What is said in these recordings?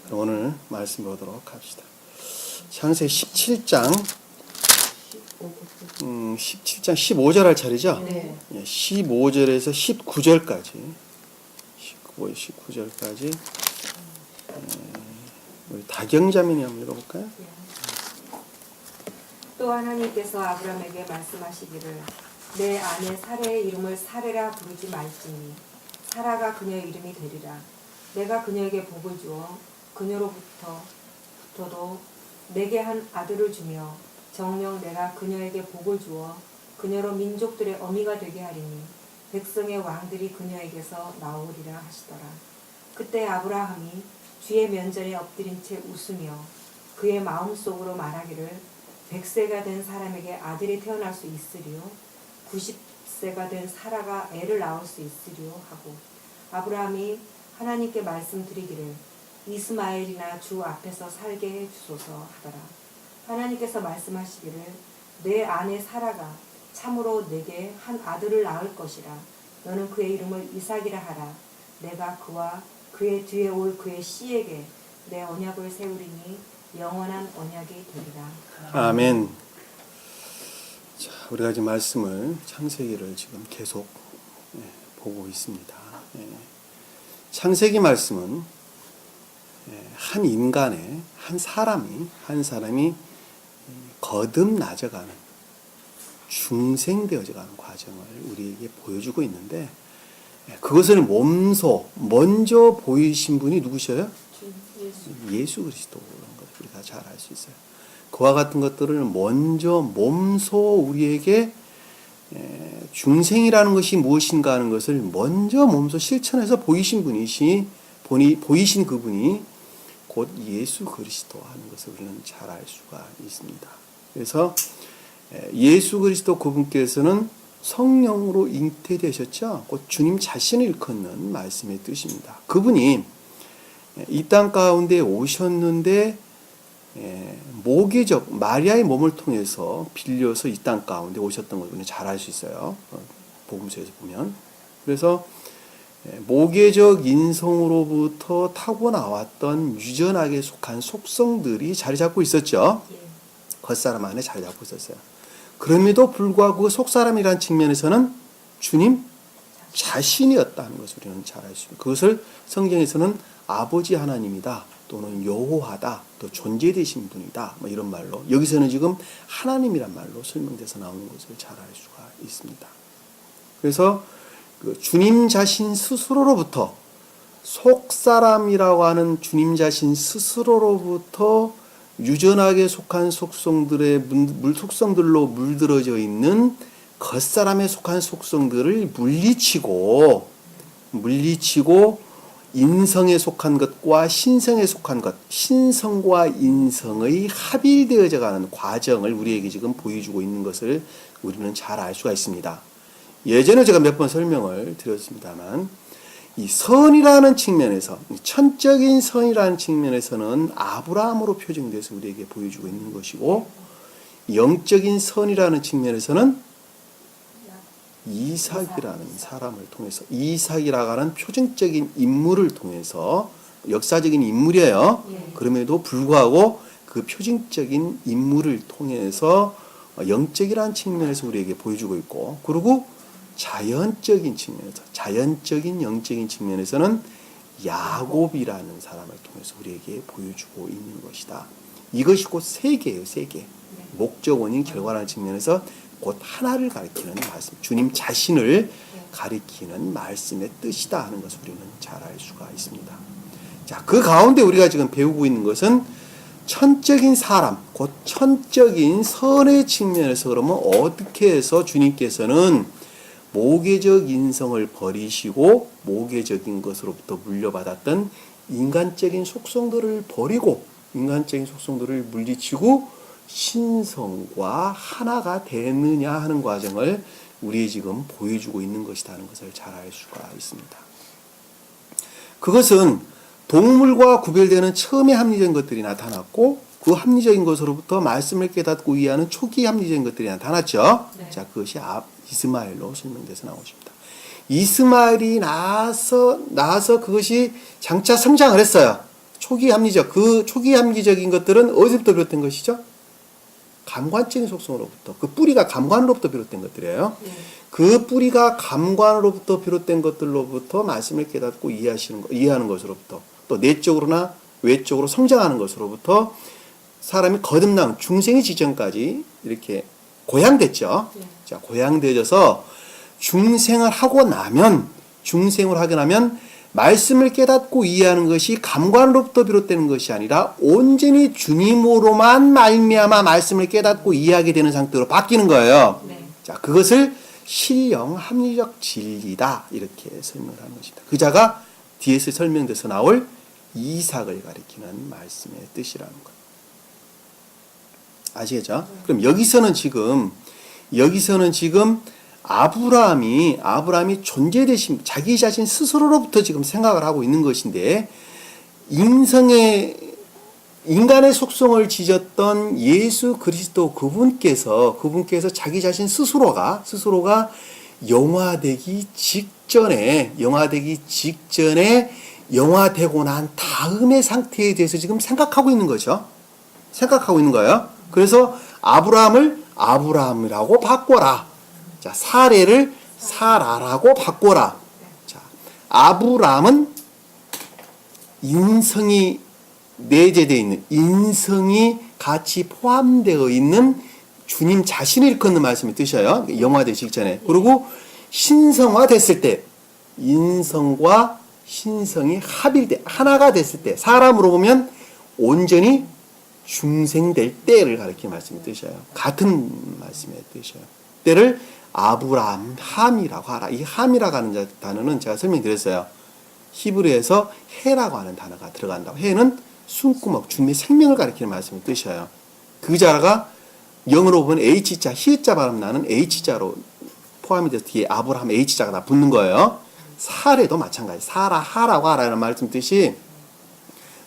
오늘 말씀 보도록 합시다. 창세기 17장 15절 할 차례죠? 네. 15절에서 19절까지 19절까지 우리 다경자매니 한번 읽어볼까요? 또 하나님께서 아브라함에게 말씀하시기를 내 아내 사레의 이름을 사레라 부르지 말지니 사라가 그녀의 이름이 되리라. 내가 그녀에게 복을 주어 그녀로부터도 내게 한 아들을 주며 정녕 내가 그녀에게 복을 주어 그녀로 민족들의 어미가 되게 하리니 백성의 왕들이 그녀에게서 나오리라 하시더라. 그때 아브라함이 주의 면전에 엎드린 채 웃으며 그의 마음속으로 말하기를 100세가 된 사람에게 아들이 태어날 수 있으리요 90세가 된 사라가 애를 낳을 수 있으리요 하고 아브라함이 하나님께 말씀드리기를 이스마엘이나 주 앞에서 살게 해 주소서 하더라. 하나님께서 말씀하시기를 내 아내 사라가 참으로 내게 한 아들을 낳을 것이라. 너는 그의 이름을 이삭이라 하라. 내가 그와 그의 뒤에 올 그의 씨에게 내 언약을 세우리니 영원한 언약이 되리라. 아멘. 자, 우리가 지금 말씀을 창세기를 지금 계속 보고 있습니다. 창세기 말씀은 한 인간의 한 사람이 거듭나져가는 중생되어져가는 과정을 우리에게 보여주고 있는데 그것을 먼저 보이신 분이 누구셔요? 예수 그리스도라는 것을 우리가 잘 알 수 있어요. 그와 같은 것들을 먼저 몸소 우리에게 중생이라는 것이 무엇인가 하는 것을 먼저 몸소 실천해서 보이신 그분이 곧 예수 그리스도 하는 것을 우리는 잘 알 수가 있습니다. 그래서 예수 그리스도 그분께서는 성령으로 잉태되셨죠. 곧 주님 자신을 일컫는 말씀의 뜻입니다. 그분이 이 땅 가운데 오셨는데 모계적 마리아의 몸을 통해서 빌려서 이 땅 가운데 오셨던 걸 우리는 잘 알 수 있어요. 복음서에서 보면. 그래서 모계적 인성으로부터 타고 나왔던 유전학에 속한 속성들이 자리 잡고 있었죠. 겉사람 안에 자리 잡고 있었어요. 그럼에도 불구하고 그 속사람이라는 측면에서는 주님 자신이었다는 것을 우리는 잘 알 수 있습니다. 그것을 성경에서는 아버지 하나님이다 또는 여호와다 또 존재되신 분이다 뭐 이런 말로 여기서는 지금 하나님이란 말로 설명돼서 나오는 것을 잘 알 수가 있습니다. 그래서 그 주님 자신 스스로로부터 속사람이라고 하는 주님 자신 스스로로부터 유전학에 속한 속성들로 물들어져 있는 겉사람에 속한 속성들을 물리치고 인성에 속한 것과 신성에 속한 것, 신성과 인성의 합일되어져 가는 과정을 우리에게 지금 보여주고 있는 것을 우리는 잘 알 수가 있습니다. 예전에 제가 몇 번 설명을 드렸습니다만 이 선이라는 측면에서 천적인 선이라는 측면에서는 아브라함으로 표정돼서 우리에게 보여주고 있는 것이고 영적인 선이라는 측면에서는 이삭이라는 사람을 통해서 이삭이라고 하는 표정적인 인물을 통해서 역사적인 인물이에요. 그럼에도 불구하고 그 표정적인 인물을 통해서 영적이라는 측면에서 우리에게 보여주고 있고 그리고 자연적인 측면에서 자연적인 영적인 측면에서는 야곱이라는 사람을 통해서 우리에게 보여주고 있는 것이다. 이것이 곧 세계예요. 세계. 목적원인 결과라는 측면에서 곧 하나를 가리키는 말씀, 주님 자신을 가리키는 말씀의 뜻이다 하는 것을 우리는 잘 알 수가 있습니다. 자, 그 가운데 우리가 지금 배우고 있는 것은 천적인 사람, 곧 천적인 선의 측면에서 그러면 어떻게 해서 주님께서는 모계적 인성을 버리시고 모계적인 것으로부터 물려받았던 인간적인 속성들을 버리고 인간적인 속성들을 물리치고 신성과 하나가 되느냐 하는 과정을 우리 지금 보여주고 있는 것이라는 것을 잘 알 수가 있습니다. 그것은 동물과 구별되는 처음에 합리적인 것들이 나타났고 그 합리적인 것으로부터 말씀을 깨닫고 이해하는 초기 합리적인 것들이 나타났죠. 네. 자, 그것이 이스마엘로 설명돼서 나오십니다. 이스마엘이 나서 그것이 장차 성장을 했어요. 초기 합리적, 그 초기 합리적인 것들은 어디서부터 비롯된 것이죠? 감관적인 속성으로부터. 그 뿌리가 감관으로부터 비롯된 것들이에요. 그 뿌리가 감관으로부터 비롯된 것들로부터 말씀을 깨닫고 이해하는 것으로부터, 또 내적으로나 외적으로 성장하는 것으로부터 사람이 거듭남, 중생의 지점까지 이렇게 고양됐죠. 자, 고양되어져서 중생을 하고 나면 말씀을 깨닫고 이해하는 것이 감관으로부터 비롯되는 것이 아니라 온전히 주님으로만 말미암아 말씀을 깨닫고 이해하게 되는 상태로 바뀌는 거예요. 자, 그것을 신령 합리적 진리다 이렇게 설명을 하는 것입니다. 그 자가 뒤에서 설명돼서 나올 이삭을 가리키는 말씀의 뜻이라는 것. 아시겠죠? 그럼 여기서는 지금 아브라함이 존재되신 자기 자신 스스로로부터 지금 생각을 하고 있는 것인데, 인간의 속성을 지졌던 예수 그리스도 그분께서 자기 자신 스스로가 영화되기 직전에 영화되고 난 다음의 상태에 대해서 지금 생각하고 있는 거죠. 생각하고 있는 거예요. 그래서 아브라함을 아브라함이라고 바꿔라. 자, 사례를 사라라고 바꿔라. 자, 아브라함은 인성이 내재되어 있는, 인성이 같이 포함되어 있는 주님 자신을 일컫는 말씀이 뜻이에요. 영화되기 직전에. 그리고 신성화됐을 때, 인성과 신성이 합일돼 하나가 됐을 때, 사람으로 보면 온전히 중생될 때를 가리키는 말씀이 뜻이에요. 같은 말씀의 뜻이에요. 때를 아브라함이라고 하라. 이 함이라고 하는 단어는 제가 설명드렸어요. 히브리에서 해라고 하는 단어가 들어간다고. 해는 숨구멍, 주님의 생명을 가리키는 말씀의 뜻이에요. 그 자가 영어로 보면 H자, 히읗자 발음 나는 H자로 포함이 돼서 뒤에 아브라함 H자가 다 붙는 거예요. 사례도 마찬가지. 사라하라고 하라는 말씀 뜻이,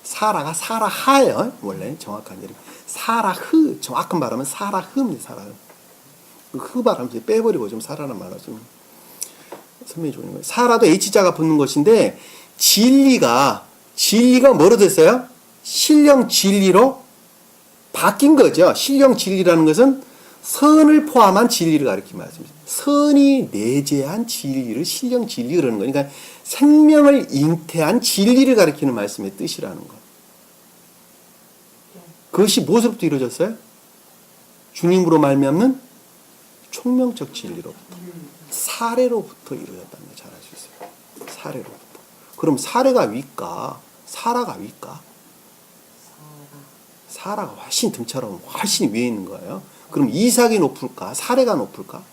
사라가 사라하예요. 원래 정확한 이름. 사라흐, 정확한 발음은 사라흐입니다. 사라흐. 그 발음 이제 빼버리고 좀 사라는 말을 좀 설명해 주는 거예요. 사라도 H자가 붙는 것인데, 진리가 뭐로 됐어요? 신령 진리로 바뀐 거죠. 신령 진리라는 것은 선을 포함한 진리를 가리키는 말씀입니다. 선이 내재한 진리를 신령 진리 그러는 거예요. 그러니까 생명을 잉태한 진리를 가리키는 말씀의 뜻이라는 거. 그것이 무엇으로부터 이루어졌어요? 주님으로 말미암는 총명적 진리로부터, 사례로부터 이루어졌다는 걸 잘 알 수 있어요. 사례로부터. 그럼 사례가 위까? 사라가 위까? 사라가 훨씬 등처럼 훨씬 위에 있는 거예요. 그럼 이삭이 높을까? 사례가 높을까?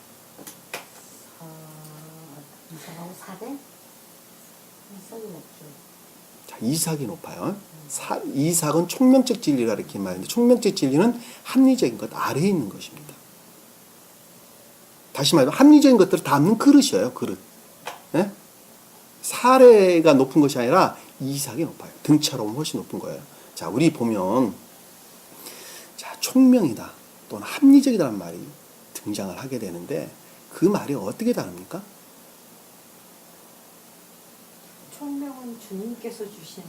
이삭하고 사대? 이삭이 높죠. 자, 이삭이 높아요. 이삭은 총명적 진리를 가리키는 말인데, 총명적 진리는 합리적인 것 아래에 있는 것입니다. 다시 말하면 합리적인 것들을 담는 그릇이에요. 그릇. 예? 사례가 높은 것이 아니라 이삭이 높아요. 등처럼 훨씬 높은 거예요. 자, 우리 보면, 자, 총명이다 또는 합리적이라는 말이 등장을 하게 되는데, 그 말이 어떻게 다릅니까? 총명은 주님께서 주신,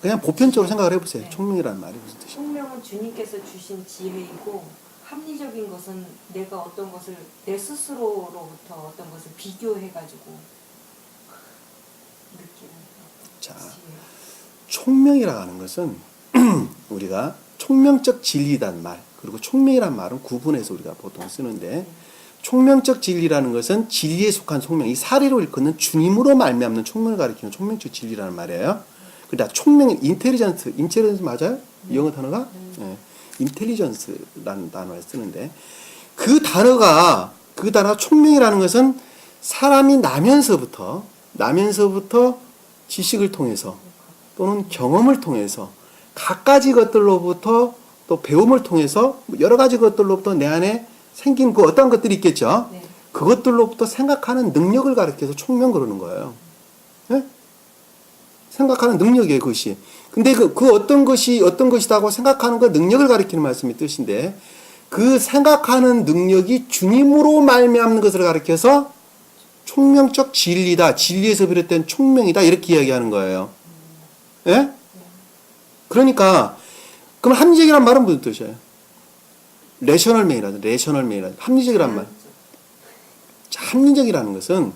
그냥 보편적으로 생각을 해보세요. 네. 총명이라는 말이 무슨 뜻이에요? 총명은 주님께서 주신 지혜이고, 합리적인 것은 내가 어떤 것을 내 스스로로부터 어떤 것을 비교해가지고 느끼는 자, 지혜. 총명이라고 하는 것은 우리가 총명적 진리란 말, 그리고 총명이란 말은 구분해서 우리가 보통 쓰는데, 총명적 진리라는 것은 진리에 속한 총명, 이 사례로 일컫는 주님으로 말미암는 총명을 가리키는 총명적 진리라는 말이에요. 그러니까 총명, 인텔리전스 맞아요? 영어 단어가? 네. 인텔리전스라는 단어를 쓰는데, 그 단어가 총명이라는 것은 사람이 나면서부터 지식을 통해서 또는 경험을 통해서 갖가지 것들로부터 또 배움을 통해서 여러 가지 것들로부터 내 안에 생긴 그 어떤 것들이 있겠죠. 네. 그것들로부터 생각하는 능력을 가리켜서 총명 그러는 거예요. 네? 생각하는 능력이에요, 그것이. 근데 그 어떤 것이다고 생각하는 그 능력을 가리키는 말씀이 뜻인데, 그 생각하는 능력이 주님으로 말미암는 것을 가리켜서 총명적 진리다, 진리에서 비롯된 총명이다, 이렇게 이야기하는 거예요. 예? 그러니까 그럼 합리적이란 말은 무슨 뜻이에요? 레셔널맨이라든 합리적이란 말. 자, 합리적이라는 것은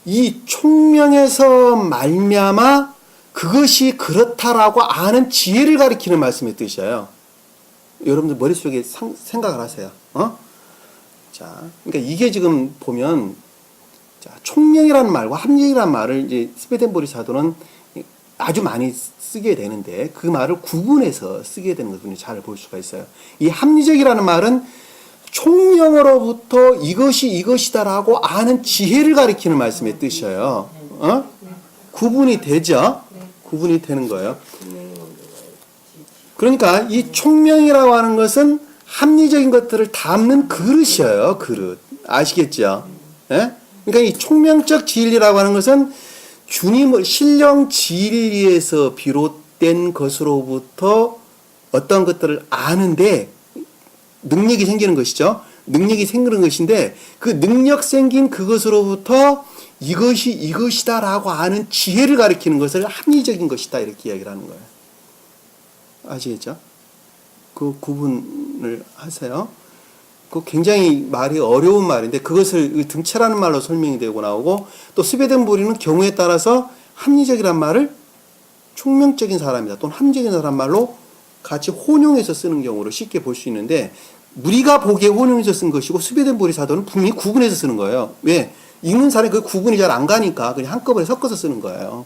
이 총명에서 말미암아 그것이 그렇다라고 아는 지혜를 가리키는 말씀의 뜻이에요. 여러분들 머릿속에 생각을 하세요. 자, 그러니까 이게 지금 보면 자, 총명이라는 말과 합리적이라는 말을 이제 스웨덴보리 사도는 아주 많이 쓰게 되는데 그 말을 구분해서 쓰게 되는 것을 잘 볼 수가 있어요. 이 합리적이라는 말은 총명으로부터 이것이 이것이다라고 아는 지혜를 가리키는 말씀의 뜻이에요. 구분이 되죠? 구분이 되는 거예요. 그러니까 이 총명이라고 하는 것은 합리적인 것들을 담는 그릇이에요. 그릇. 아시겠죠? 예? 그러니까 이 총명적 진리라고 하는 것은 주님을 신령 진리에서 비롯된 것으로부터 어떤 것들을 아는데 능력이 생기는 것이죠. 능력이 생기는 것인데 그 능력 생긴 그것으로부터 이것이 이것이다라고 아는 지혜를 가리키는 것을 합리적인 것이다 이렇게 이야기를 하는 거예요. 아시겠죠? 그 구분을 하세요. 그 굉장히 말이 어려운 말인데 그것을 등체라는 말로 설명이 되고 나오고 또 스웨덴보리는 경우에 따라서 합리적이란 말을 총명적인 사람이다 또는 합리적인 사람 말로 같이 혼용해서 쓰는 경우를 쉽게 볼 수 있는데 우리가 보기에 혼용해서 쓴 것이고 스웨덴보리 사도는 분명히 구분해서 쓰는 거예요. 왜? 읽는 사람이 그 구분이 잘 안 가니까 그냥 한꺼번에 섞어서 쓰는 거예요.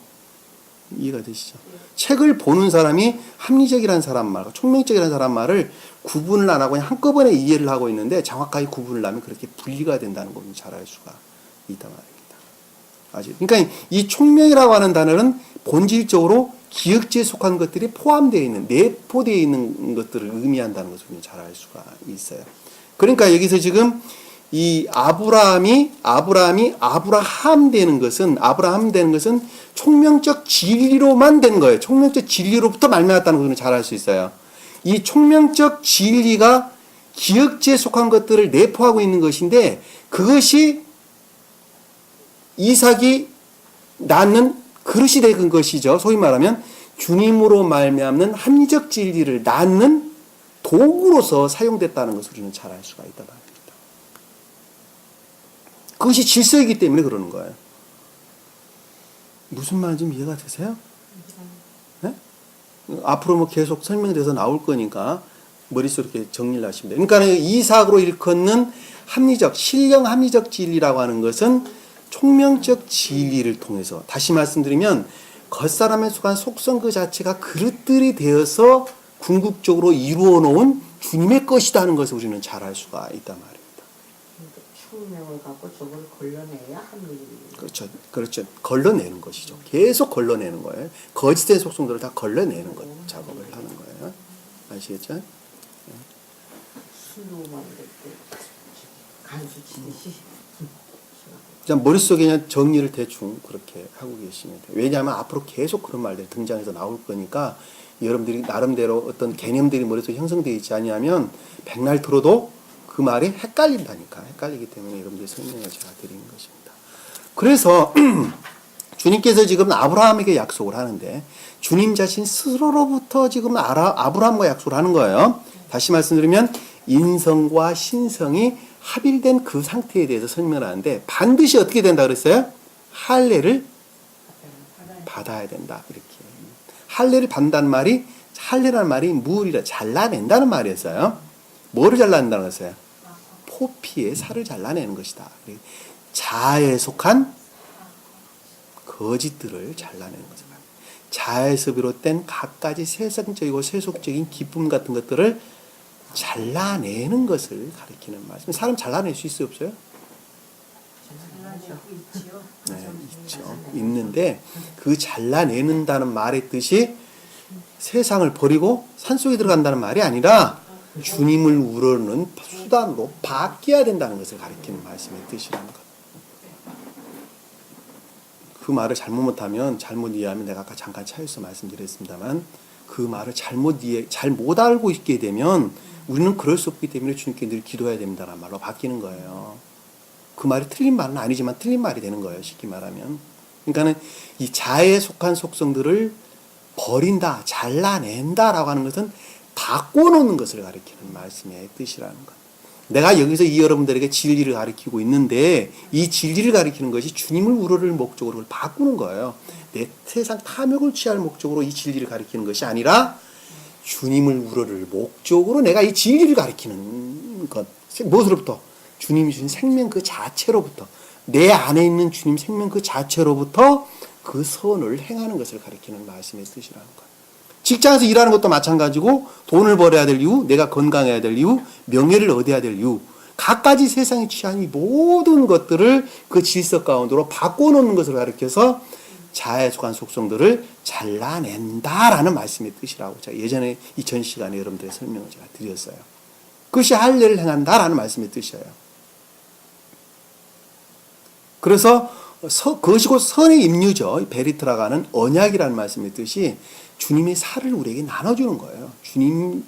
이해가 되시죠? 책을 보는 사람이 합리적이라는 사람 말과 총명적이라는 사람 말을 구분을 안 하고 그냥 한꺼번에 이해를 하고 있는데 정확하게 구분을 하면 그렇게 분리가 된다는 걸 잘 알 수가 있단 말입니다. 아직 그러니까 이 총명이라고 하는 단어는 본질적으로 기억지에 속한 것들이 포함되어 있는 내포되어 있는 것들을 의미한다는 것을 잘 알 수가 있어요. 그러니까 여기서 지금 이 아브라함이 아브라함 되는 것은 총명적 진리로만 된 거예요. 총명적 진리로부터 말미암았다는 것을 잘 알 수 있어요. 이 총명적 진리가 기억지에 속한 것들을 내포하고 있는 것인데 그것이 이삭이 낳는 그릇이 된 것이죠. 소위 말하면 주님으로 말미암는 합리적 진리를 낳는 도구로서 사용됐다는 것을 우리는 잘 알 수가 있다 말입니다. 그것이 질서이기 때문에 그러는 거예요. 무슨 말인지 이해가 되세요? 네? 앞으로 뭐 계속 설명돼서 나올 거니까 머릿속에 이렇게 정리를 하시면 돼요. 그러니까 이삭으로 일컫는 신령 합리적 진리라고 하는 것은 총명적 진리를 통해서 다시 말씀드리면 겉사람에 속한 속성 그 자체가 그릇들이 되어서 궁극적으로 이루어 놓은 주님의 것이다 하는 것을 우리는 잘 알 수가 있단 말입니다. 총명을 갖고 저걸 걸러내야 합리적인. 그렇죠. 걸러내는 것이죠. 계속 걸러내는 거예요. 거짓된 속성들을 다 걸러내는 것 작업을 하는 거예요. 아시겠죠? 술로 만들 때 간수 치듯이. 그냥 머릿속에 그냥 정리를 대충 그렇게 하고 계시면 돼요. 왜냐하면 앞으로 계속 그런 말들이 등장해서 나올 거니까 여러분들이 나름대로 어떤 개념들이 머릿속에 형성되어 있지 않으면 백날 들어도 그 말이 헷갈린다니까. 헷갈리기 때문에 여러분들이 설명을 제가 드리는 것입니다. 그래서 주님께서 지금 아브라함에게 약속을 하는데 주님 자신 스스로로부터 지금 아브라함과 약속을 하는 거예요. 다시 말씀드리면 인성과 신성이 합일된 그 상태에 대해서 설명을 하는데 반드시 어떻게 된다 그랬어요? 할례를 받아야 된다. 이렇게. 할례를 받는다는 말이 할례라는 말이 무엇이라 잘라낸다는 말이었어요. 뭐를 잘라낸다는 것이에요? 포피의 살을 잘라내는 것이다. 자아에 속한 거짓들을 잘라내는 거죠. 자아에서 비롯된 갖가지 세상적이고 세속적인 기쁨 같은 것들을 잘라내는 것을 가리키는 말씀. 사람 잘라낼 수 있어요, 없어요? 네, 있죠. 있는데 그 잘라내는다는 말의 뜻이 세상을 버리고 산속에 들어간다는 말이 아니라 주님을 우러는 수단으로 바뀌어야 된다는 것을 가리키는 말씀의 뜻이라는 것. 그 말을 잘못 못하면 잘못 이해하면 내가 아까 잠깐 차에서 말씀드렸습니다만 그 말을 잘못 알고 있게 되면 우리는 그럴 수 없기 때문에 주님께 늘 기도해야 됩니다라는 말로 바뀌는 거예요. 그 말이 틀린 말은 아니지만 틀린 말이 되는 거예요. 쉽게 말하면. 그러니까는 이 자아에 속한 속성들을 버린다, 잘라낸다라고 하는 것은 바꿔놓는 것을 가리키는 말씀의 뜻이라는 것. 내가 여기서 이 여러분들에게 진리를 가리키고 있는데 이 진리를 가리키는 것이 주님을 우러를 목적으로 그걸 바꾸는 거예요. 내 세상 탐욕을 취할 목적으로 이 진리를 가리키는 것이 아니라 주님을 우러를 목적으로 내가 이 진리를 가리키는 것. 무엇으로부터? 주님이 주신 생명 그 자체로부터, 내 안에 있는 주님 생명 그 자체로부터 그 선을 행하는 것을 가리키는 말씀의 뜻이라는 것. 직장에서 일하는 것도 마찬가지고 돈을 벌어야 될 이유, 내가 건강해야 될 이유, 명예를 얻어야 될 이유, 갖가지 세상에 취한 이 모든 것들을 그 질서 가운데로 바꿔놓는 것을 가리켜서 자아에 속한 속성들을 잘라낸다라는 말씀의 뜻이라고 제가 예전에 2000시간에 여러분들의 설명을 제가 드렸어요. 그것이 할례를 행한다라는 말씀의 뜻이에요. 그래서 그것이 곧 선의 임류죠. 베리트라고 하는 언약이라는 말씀의 뜻이 주님의 살을 우리에게 나눠주는 거예요. 주님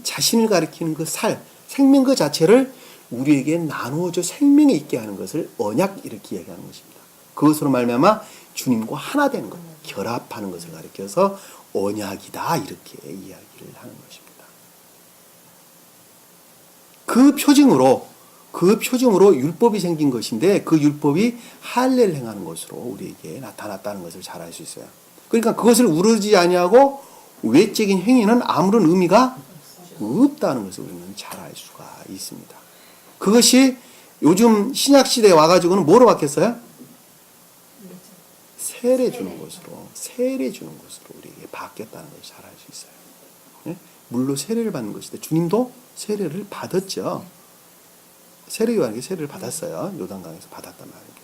자신을 가리키는 그 살, 생명 그 자체를 우리에게 나누어져 생명이 있게 하는 것을 언약 이렇게 이야기하는 것입니다. 그것으로 말미암아 주님과 하나 되는 것, 결합하는 것을 가리켜서 언약이다 이렇게 이야기를 하는 것입니다. 그 표징으로 율법이 생긴 것인데 그 율법이 할례를 행하는 것으로 우리에게 나타났다는 것을 잘 알 수 있어요. 그러니까 그것을 우러지 아니하고 외적인 행위는 아무런 의미가 없다는 것을 우리는 잘 알 수가 있습니다. 그것이 요즘 신약 시대에 와가지고는 뭐로 바뀌었어요? 세례 주는 것으로 우리에게 바뀌었다는 것을 잘 알 수 있어요. 네? 물로 세례를 받는 것인데 주님도 세례를 받았죠. 세례 요한에게 세례를 받았어요. 요단강에서 받았단 말입니다.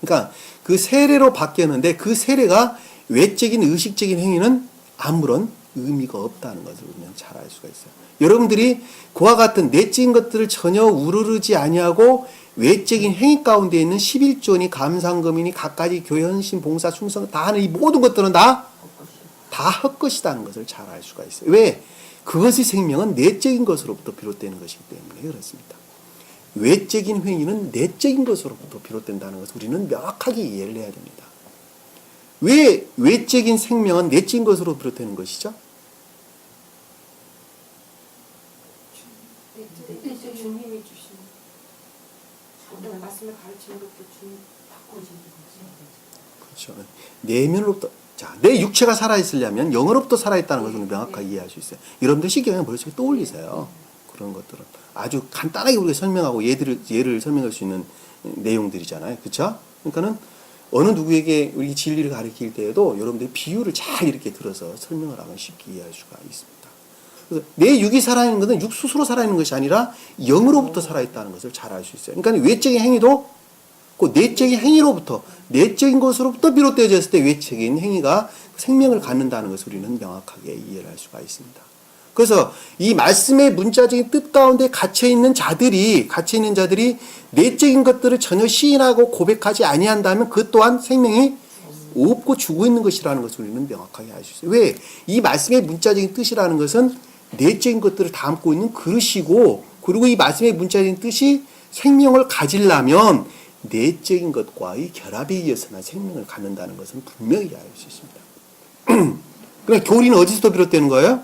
그러니까 그 세례로 바뀌었는데 그 세례가 외적인 의식적인 행위는 아무런 의미가 없다는 것을 우리는 잘 알 수가 있어요. 여러분들이 그와 같은 내적인 것들을 전혀 우르르지 아니하고 외적인 행위 가운데 있는 11조니 감상금이니 갖가지 교회 헌신 봉사 충성 다 하는 이 모든 것들은 다 헛것이라는 것을 잘 알 수가 있어요. 왜? 그것의 생명은 내적인 것으로부터 비롯되는 것이기 때문에 그렇습니다. 외적인 행위는 내적인 것으로부터 비롯된다는 것을 우리는 명확하게 이해를 해야 됩니다. 왜 외적인 생명은 내적인 것으로 비롯되는 것이죠? 주님이 주신 어떤 말씀을 가르치는 것도 주님 바꿔주는 거죠. 그렇죠. 내면으로부터 내 육체가 살아있으려면 영으로부터 살아있다는 것을 명확하게 이해할 수 있어요. 여러분들 시경에 머릿속에 떠올리세요. 그런 것들은 아주 간단하게 우리가 설명하고 예를 설명할 수 있는 내용들이잖아요. 그렇죠? 그러니까는 어느 누구에게 우리 진리를 가르칠 때에도 여러분들이 비유를 잘 이렇게 들어서 설명을 하면 쉽게 이해할 수가 있습니다. 그래서 내 육이 살아있는 것은 육 스스로 살아있는 것이 아니라 영으로부터 살아있다는 것을 잘 알 수 있어요. 그러니까 외적인 행위도 그 내적인 행위로부터 내적인 것으로부터 비롯되어졌을 때 외적인 행위가 생명을 갖는다는 것을 우리는 명확하게 이해를 할 수가 있습니다. 그래서 이 말씀의 문자적인 뜻 가운데 갇혀있는 자들이 내적인 것들을 전혀 시인하고 고백하지 아니한다면 그 또한 생명이 없고 죽어 있는 것이라는 것을 우리는 명확하게 알 수 있어요. 왜? 이 말씀의 문자적인 뜻이라는 것은 내적인 것들을 담고 있는 그릇이고 그리고 이 말씀의 문자적인 뜻이 생명을 가지려면 내적인 것과의 결합에 의해서만 생명을 갖는다는 것은 분명히 알 수 있습니다. 그러니까 교리는 어디서부터 비롯되는 거예요?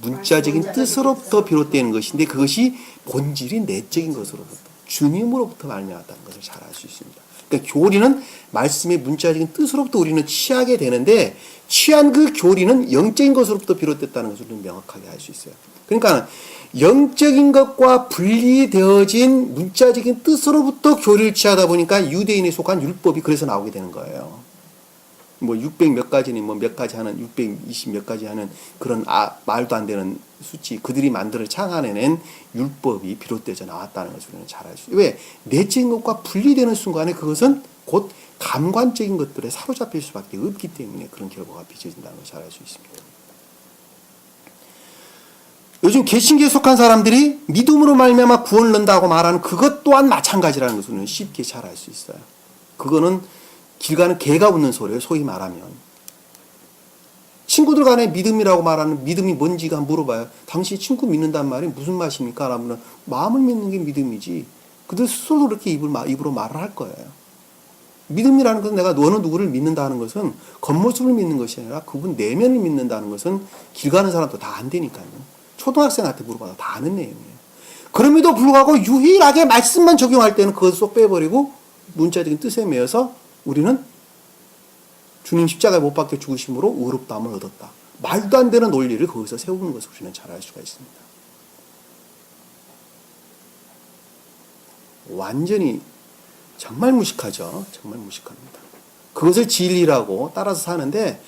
문자적인 뜻으로부터 비롯되는 것인데 그것이 본질이 내적인 것으로부터 주님으로부터 말미암았다는 것을 잘 알 수 있습니다. 그러니까 교리는 말씀의 문자적인 뜻으로부터 우리는 취하게 되는데 취한 그 교리는 영적인 것으로부터 비롯됐다는 것을 우리는 명확하게 알 수 있어요. 그러니까 영적인 것과 분리되어진 문자적인 뜻으로부터 교리를 취하다 보니까 유대인에 속한 율법이 그래서 나오게 되는 거예요. 뭐 600 몇 가지니 뭐 몇 가지 하는 620 몇 가지 하는 그런 말도 안 되는 수치 그들이 만들어 창안해낸 율법이 비롯되어 나왔다는 것을 우리는 잘 알 수 있어요. 왜? 내적인 것과 분리되는 순간에 그것은 곧 감관적인 것들에 사로잡힐 수밖에 없기 때문에 그런 결과가 빚어진다는 것을 잘 알 수 있습니다. 요즘 개신교에 속한 사람들이 믿음으로 말미암아 구원을 얻는다고 말하는 그것 또한 마찬가지라는 것을 우리는 쉽게 잘 알 수 있어요. 그거는 길 가는 개가 웃는 소리예요. 소위 말하면. 친구들 간에 믿음이라고 말하는 믿음이 뭔지가 물어봐요. 당신 친구 믿는단 말이 무슨 맛입니까? 라면 마음을 믿는 게 믿음이지. 그들 스스로 그렇게 입으로 말을 할 거예요. 믿음이라는 것은 내가 어느 누구를 믿는다는 것은 겉모습을 믿는 것이 아니라 그분 내면을 믿는다는 것은 길 가는 사람도 다 안 되니까요. 초등학생한테 물어봐도 다 아는 내용이에요. 그럼에도 불구하고 유일하게 말씀만 적용할 때는 그것을 쏙 빼버리고 문자적인 뜻에 매여서 우리는 주님 십자가에 못 박혀 죽으심으로 의롭다함을 얻었다. 말도 안 되는 논리를 거기서 세우는 것을 우리는 잘 알 수가 있습니다. 완전히 정말 무식하죠. 정말 무식합니다. 그것을 진리라고 따라서 사는데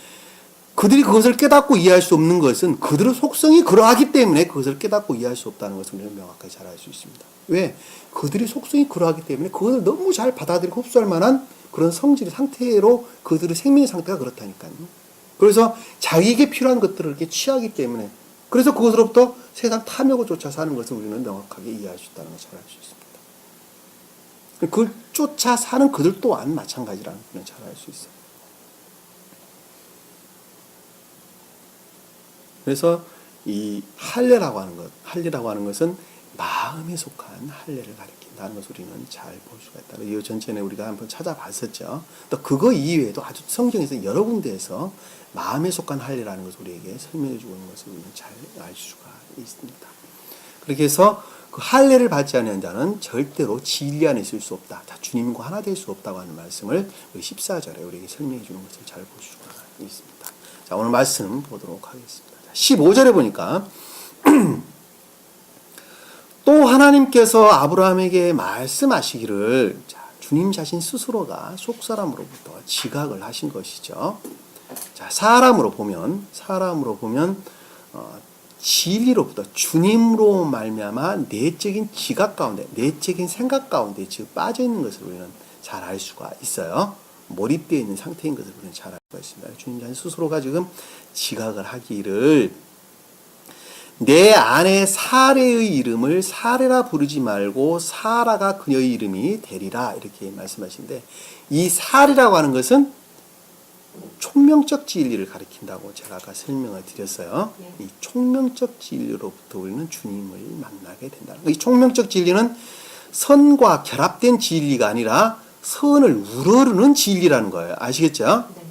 그들이 그것을 깨닫고 이해할 수 없는 것은 그들의 속성이 그러하기 때문에 그것을 깨닫고 이해할 수 없다는 것을 우리는 명확하게 잘 알 수 있습니다. 왜? 그들의 속성이 그러하기 때문에 그것을 너무 잘 받아들이고 흡수할 만한 그런 성질의 상태로 그들의 생명의 상태가 그렇다니까요. 그래서 자기에게 필요한 것들을 이렇게 취하기 때문에 그래서 그것으로부터 세상 탐욕을 쫓아 사는 것을 우리는 명확하게 이해할 수 있다는 것을 잘 알 수 있습니다. 그걸 쫓아 사는 그들 또한 마찬가지라는 것을 잘 알 수 있어요. 그래서 이 할례라고 하는 것은 마음에 속한 할례를 가리킨다는 것을 우리는 잘 볼 수가 있다. 이 전전에 우리가 한번 찾아봤었죠. 또 그거 이외에도 아주 성경에서 여러 군데에서 마음에 속한 할례라는 것을 우리에게 설명해 주고 있는 것을 우리는 잘 알 수가 있습니다. 그렇게 해서 그 할례를 받지 않는 자는 절대로 진리 안에 있을 수 없다. 다 주님과 하나 될 수 없다고 하는 말씀을 우리 14절에 우리에게 설명해 주는 것을 잘 볼 수가 있습니다. 자, 오늘 말씀 보도록 하겠습니다. 15절에 보니까 또 하나님께서 아브라함에게 말씀하시기를 자, 주님 자신 스스로가 속사람으로부터 지각을 하신 것이죠. 자, 사람으로 보면 진리로부터 주님으로 말미암아 내적인 지각 가운데, 내적인 생각 가운데 지금 빠져 있는 것을 우리는 잘 알 수가 있어요. 몰입되어 있는 상태인 것을 우리는 잘 알 수가 있습니다. 주님 자신 스스로가 지금 지각을 하기를 내 아내 사레의 이름을 사레라 부르지 말고 사라가 그녀의 이름이 되리라 이렇게 말씀하시는데 이 사레라고 하는 것은 총명적 진리를 가리킨다고 제가 아까 설명을 드렸어요. 이 총명적 진리로부터 우리는 주님을 만나게 된다. 이 총명적 진리는 선과 결합된 진리가 아니라 선을 우러르는 진리라는 거예요. 아시겠죠? 네.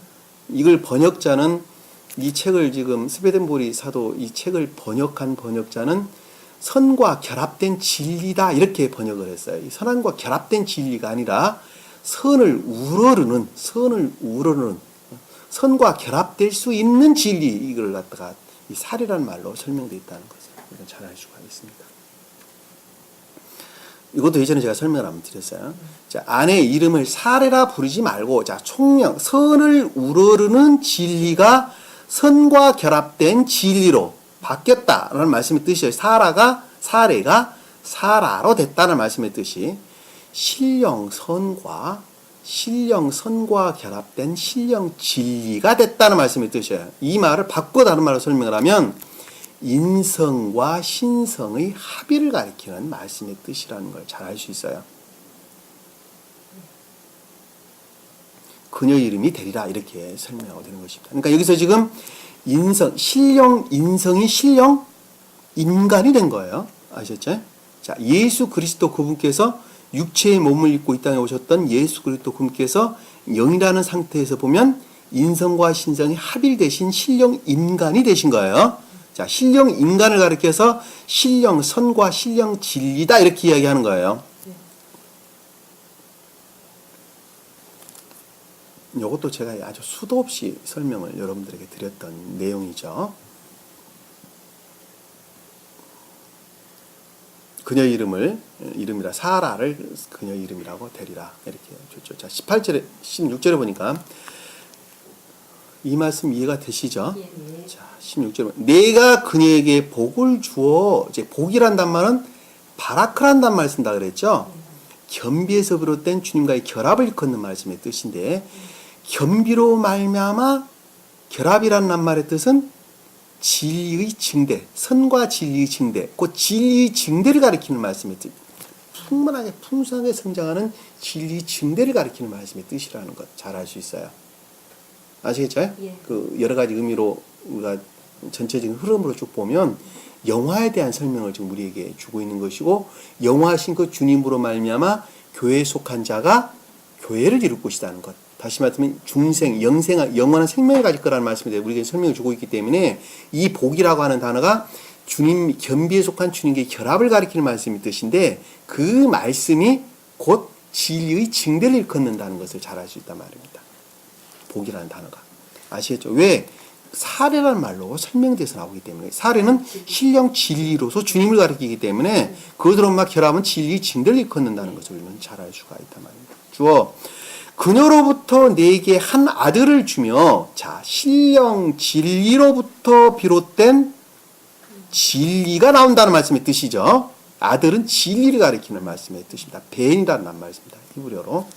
이걸 번역자는 이 책을 지금 스베덴보리 사도 이 책을 번역한 번역자는 선과 결합된 진리다 이렇게 번역을 했어요. 이 선과 결합된 진리가 아니라 선을 우러르는 선과 결합될 수 있는 진리 이걸 갖다가 이 살이라는 말로 설명되어 있다는 것을 우리가 잘 알 수가 있습니다. 이것도 예전에 제가 설명을 한번 드렸어요. 자, 아내의 이름을 사레라 부르지 말고, 자, 총명, 선을 우러르는 진리가 선과 결합된 진리로 바뀌었다라는 말씀의 뜻이에요. 사레가 사라로 됐다는 말씀의 뜻이 신령 선과 결합된 신령 진리가 됐다는 말씀의 뜻이에요. 이 말을 바꿔 다른 말로 설명을 하면 인성과 신성의 합의를 가리키는 말씀의 뜻이라는 걸 잘 알 수 있어요. 그녀의 이름이 되리라 이렇게 설명하고 되는 것입니다. 그러니까 여기서 지금 인성이 신령 인간이 된 거예요. 아셨죠? 자, 예수 그리스도 그분께서 육체의 몸을 입고 이 땅에 오셨던 예수 그리스도 그분께서 영이라는 상태에서 보면 인성과 신성이 합일되신 신령 인간이 되신 거예요. 자, 신령 인간을 가리켜서 신령 선과 신령 진리다 이렇게 이야기하는 거예요. 이것도 제가 아주 수도 없이 설명을 여러분들에게 드렸던 내용이죠. 그녀 이름이라 사라를 그녀 이름이라고 되리라 이렇게 줬죠. 자, 18절에 16절에 보니까 이 말씀 이해가 되시죠? 예. 자, 16절에 내가 그녀에게 복을 주어 이제 복이란 단말은 바라크란 단말 쓴다 그랬죠? 겸비에서 비롯된 주님과의 결합을 일컫는 말씀의 뜻인데 겸비로 말미암아 결합이라는 단말의 뜻은 진리의 증대, 선과 진리의 증대, 그 진리의 증대를 가리키는 말씀의 뜻. 풍만하게 풍성하게 성장하는 진리의 증대를 가리키는 말씀의 뜻이라는 것 잘 알 수 있어요. 아시겠죠? 예. 그 여러 가지 의미로 우리가 전체적인 흐름으로 쭉 보면 영화에 대한 설명을 지금 우리에게 주고 있는 것이고 영화하신 그 주님으로 말미암아 교회에 속한 자가 교회를 이룰 곳이라는 것. 다시 말하면 중생, 영원한 생명을 가질 거라는 말씀에 우리에게 설명을 주고 있기 때문에 이 복이라고 하는 단어가 주님, 겸비에 속한 주님께 결합을 가리키는 말씀이 뜻인데 그 말씀이 곧 진리의 징대를 일컫는다는 것을 잘 알 수 있단 말입니다. 복이라는 단어가. 아시겠죠? 왜? 사례라는 말로 설명돼서 나오기 때문에 사례는 신령 진리로서 주님을 가리키기 때문에 그것으로 막 결합은 진리의 징대를 일컫는다는 것을 우리는 잘 알 수가 있단 말입니다. 주어 그녀로부터 내게 한 아들을 주며 자 신령 진리로부터 비롯된 진리가 나온다는 말씀의 뜻이죠. 아들은 진리를 가리키는 말씀의 뜻입니다. 벤이라는 말씀입니다. 히브리어로.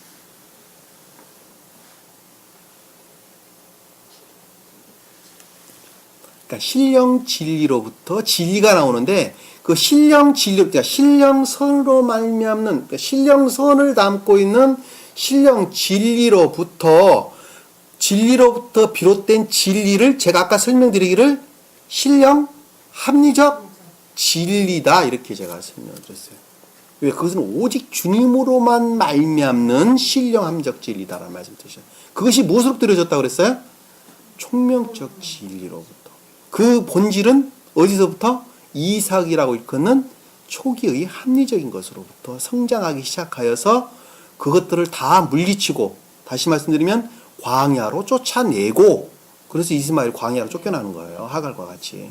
그러니까 신령 진리로부터 진리가 나오는데 그 신령 진리, 그러니까 신령선으로 말미암는, 그러니까 신령선을 담고 있는 신령 진리로부터 비롯된 진리를 제가 아까 설명드리기를 신령 합리적 진리다 이렇게 제가 설명을 드렸어요. 왜? 그것은 오직 주님으로만 말미암는 신령 합리적 진리다라는 말씀 뜻이에요. 그것이 무엇으로 드려졌다고 그랬어요? 총명적 진리로부터. 그 본질은 어디서부터? 이삭이라고 일컫는 초기의 합리적인 것으로부터 성장하기 시작하여서 그것들을 다 물리치고 다시 말씀드리면 광야로 쫓아내고 그래서 이스마엘 광야로 쫓겨나는 거예요. 하갈과 같이.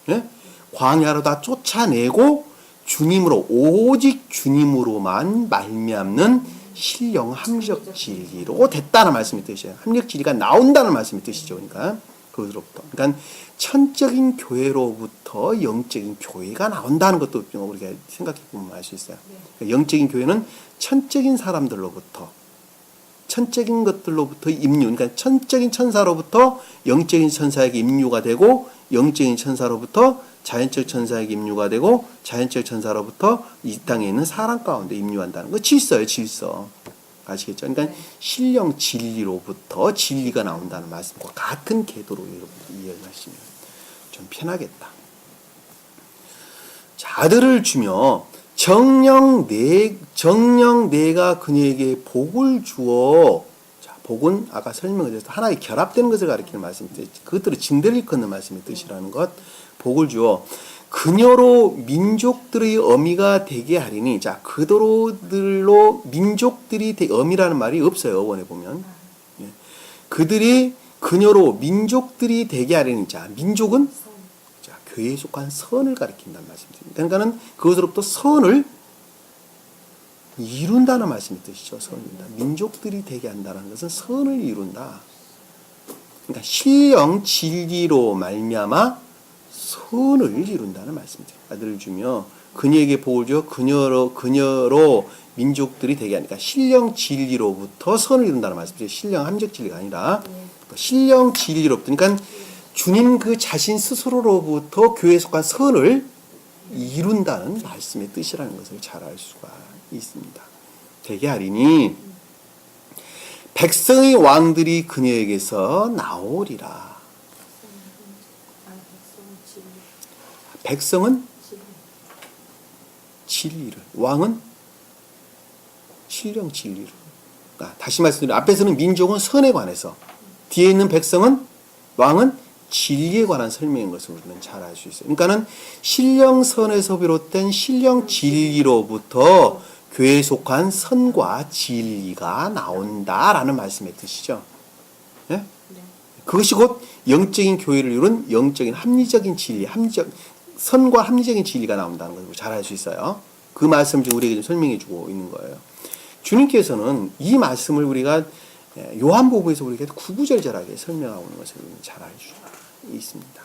네? 광야로 다 쫓아내고 주님으로 오직 주님으로만 말미암는 신령 합리적 진리로 됐다는 말씀이 뜻이에요. 합리적 진리가 나온다는 말씀이 뜻이죠. 그러니까 그것으로부터. 그러니까 천적인 교회로부터 영적인 교회가 나온다는 것도 우리가 생각해 보면 알 수 있어요. 그러니까 영적인 교회는 천적인 사람들로부터 천적인 것들로부터 임류, 그러니까 천적인 천사로부터 영적인 천사에게 임류가 되고 영적인 천사로부터 자연적 천사에게 임류가 되고 자연적 천사로부터 이 땅에 있는 사람 가운데 임류한다는 거 질서예요. 질서. 아시겠죠? 그러니까 신령 진리로부터 진리가 나온다는 말씀과 같은 궤도로 여러분들 이해하시면 좀 편하겠다. 자, 아들을 주며 정령 내가 그녀에게 복을 주어. 자, 복은 아까 설명드렸듯이 하나의 결합되는 것을 가리키는 말씀이 그것들을 징대를 일컫는 말씀의 뜻이라는 것. 복을 주어 그녀로 민족들의 어미가 되게 하리니. 자, 그들로 민족들이 어미라는 말이 없어요. 어원에 보면. 예. 그들이 그녀로 민족들이 되게 하리니. 자, 민족은 자, 교회에 속한 선을 가리킨다는 말씀입니다. 그러니까는 그것으로부터 선을 이룬다는 말씀의 뜻이죠. 선입니다. 민족들이 되게 한다는 것은 선을 이룬다. 그러니까 신령 진리로 말미암아 선을 이룬다는 말씀이죠. 아들을 주며 그녀에게 복을 주어 그녀로 민족들이 되게 하니까 신령 진리로부터 선을 이룬다는 말씀이죠. 신령 함적 진리가 아니라 신령 진리로부터. 그러니까 주님 그 자신 스스로로부터 교회에 속한 선을 이룬다는 말씀의 뜻이라는 것을 잘 알 수가 있습니다. 되게 하리니 백성의 왕들이 그녀에게서 나오리라. 백성은 진리를, 왕은 신령 진리를. 다시 말씀드리면 앞에서는 민족은 선에 관해서, 뒤에 있는 백성은 왕은 진리에 관한 설명인 것을 우리는 잘 알 수 있어요. 그러니까는 신령선에서 비롯된 신령 진리로부터 교회에 속한 선과 진리가 나온다라는 말씀의 뜻이죠. 예? 그것이 곧 영적인 교회를 이룬 영적인 합리적인 진리, 선과 합리적인 진리가 나온다는 것을 잘 알 수 있어요. 그 말씀을 지금 우리에게 좀 설명해 주고 있는 거예요. 주님께서는 이 말씀을 우리가 요한복음에서 우리에게 구구절절하게 설명하고 있는 것을 잘 알 수가 있습니다.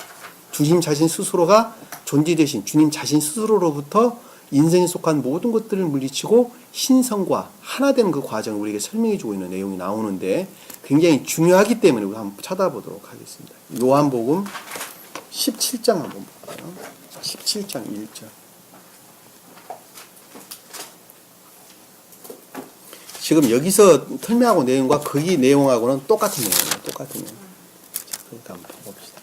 주님 자신 스스로가 존재되신 주님 자신 스스로로부터 인생에 속한 모든 것들을 물리치고 신성과 하나 되는 그 과정을 우리에게 설명해 주고 있는 내용이 나오는데 굉장히 중요하기 때문에 우리 한번 찾아보도록 하겠습니다. 요한복음 17장 한번 볼까요? 17장 1절. 지금 여기서 설명하고 내용과 거기 내용하고는 똑같은 내용이에요. 똑같은 내용. 자, 그러니까 한번 봅시다.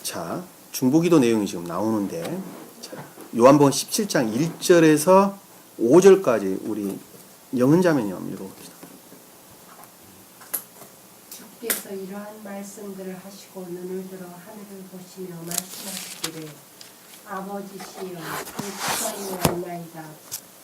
자, 중보기도 내용이 지금 나오는데, 자, 요한복음 17장 1절에서 5절까지 우리 영은자매님 한번 읽어봅시다. 주께서 이러한 말씀들을 하시고 눈을 들어 하늘을 보시며 말씀하시기를 아버지시여 그 시간이 왔나이다.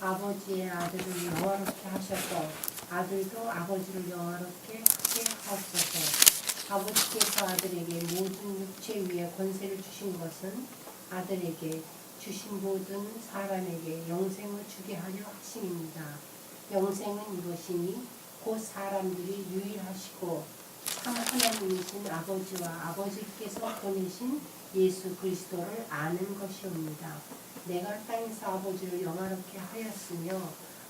아버지의 아들을 영화롭게 하셔서 아들도 아버지를 영화롭게 하게 하옵소서. 아버지께서 아들에게 모든 육체 위에 권세를 주신 것은 아들에게 주신 모든 사람에게 영생을 주게 하려 하심입니다. 영생은 이것이니 곧 사람들이 유일하시고 참 하나님이신 아버지와 아버지께서 보내신 예수 그리스도를 아는 것이옵니다. 내가 땅에서 아버지를 영화롭게 하였으며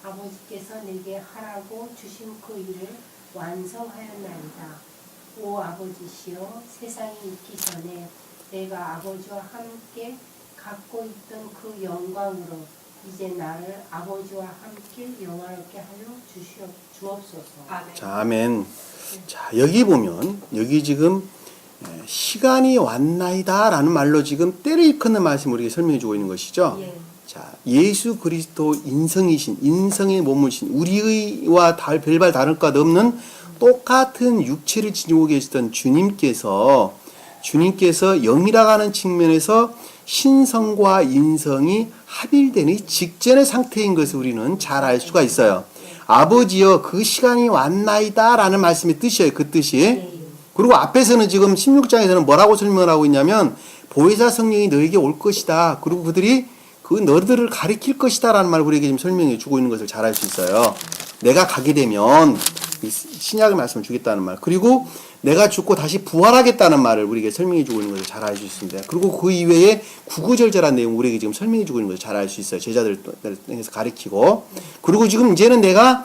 아버지께서 내게 하라고 주신 그 일을 완성하였나이다. 오 아버지시여 세상이 있기 전에 내가 아버지와 함께 갖고 있던 그 영광으로 이제 나를 아버지와 함께 영화롭게 하여 주옵소서. 아멘. 자, 아멘. 자, 여기 보면 여기 지금 시간이 왔나이다 라는 말로 지금 때를 일컫는 말씀을 우리에게 설명해 주고 있는 것이죠. 예. 자, 예수 그리스도 인성이신 인성의 몸이신 우리와 별반 다를 것 없는 똑같은 육체를 지니고 계시던 주님께서 영이라고 하는 측면에서 신성과 인성이 합일되는 직전의 상태인 것을 우리는 잘 알 수가 있어요. 아버지여 그 시간이 왔나이다 라는 말씀의 뜻이에요. 그 뜻이. 그리고 앞에서는 지금 16장에서는 뭐라고 설명을 하고 있냐면 보혜사 성령이 너에게 올 것이다. 그리고 그들이 그 너희들을 가리킬 것이다 라는 말을 우리에게 지금 설명해 주고 있는 것을 잘 알 수 있어요. 내가 가게 되면 신약의 말씀을 주겠다는 말, 그리고 내가 죽고 다시 부활하겠다는 말을 우리에게 설명해 주고 있는 것을 잘 알 수 있습니다. 그리고 그 이외에 구구절절한 내용 우리에게 지금 설명해 주고 있는 것을 잘 알 수 있어요. 제자들을 통해서 가리키고. 그리고 지금 이제는 내가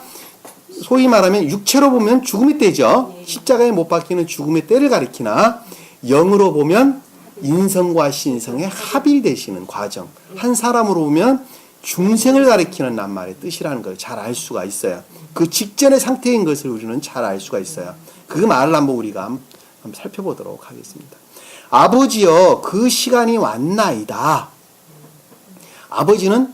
소위 말하면 육체로 보면 죽음의 때죠. 십자가에 못 박히는 죽음의 때를 가리키나 영으로 보면 인성과 신성의 합일되시는 과정, 한 사람으로 보면 중생을 가리키는 낱말의 뜻이라는 걸 잘 알 수가 있어요. 그 직전의 상태인 것을 우리는 잘 알 수가 있어요. 그 말을 한번 우리가 한번 살펴보도록 하겠습니다. 아버지여 그 시간이 왔나이다. 아버지는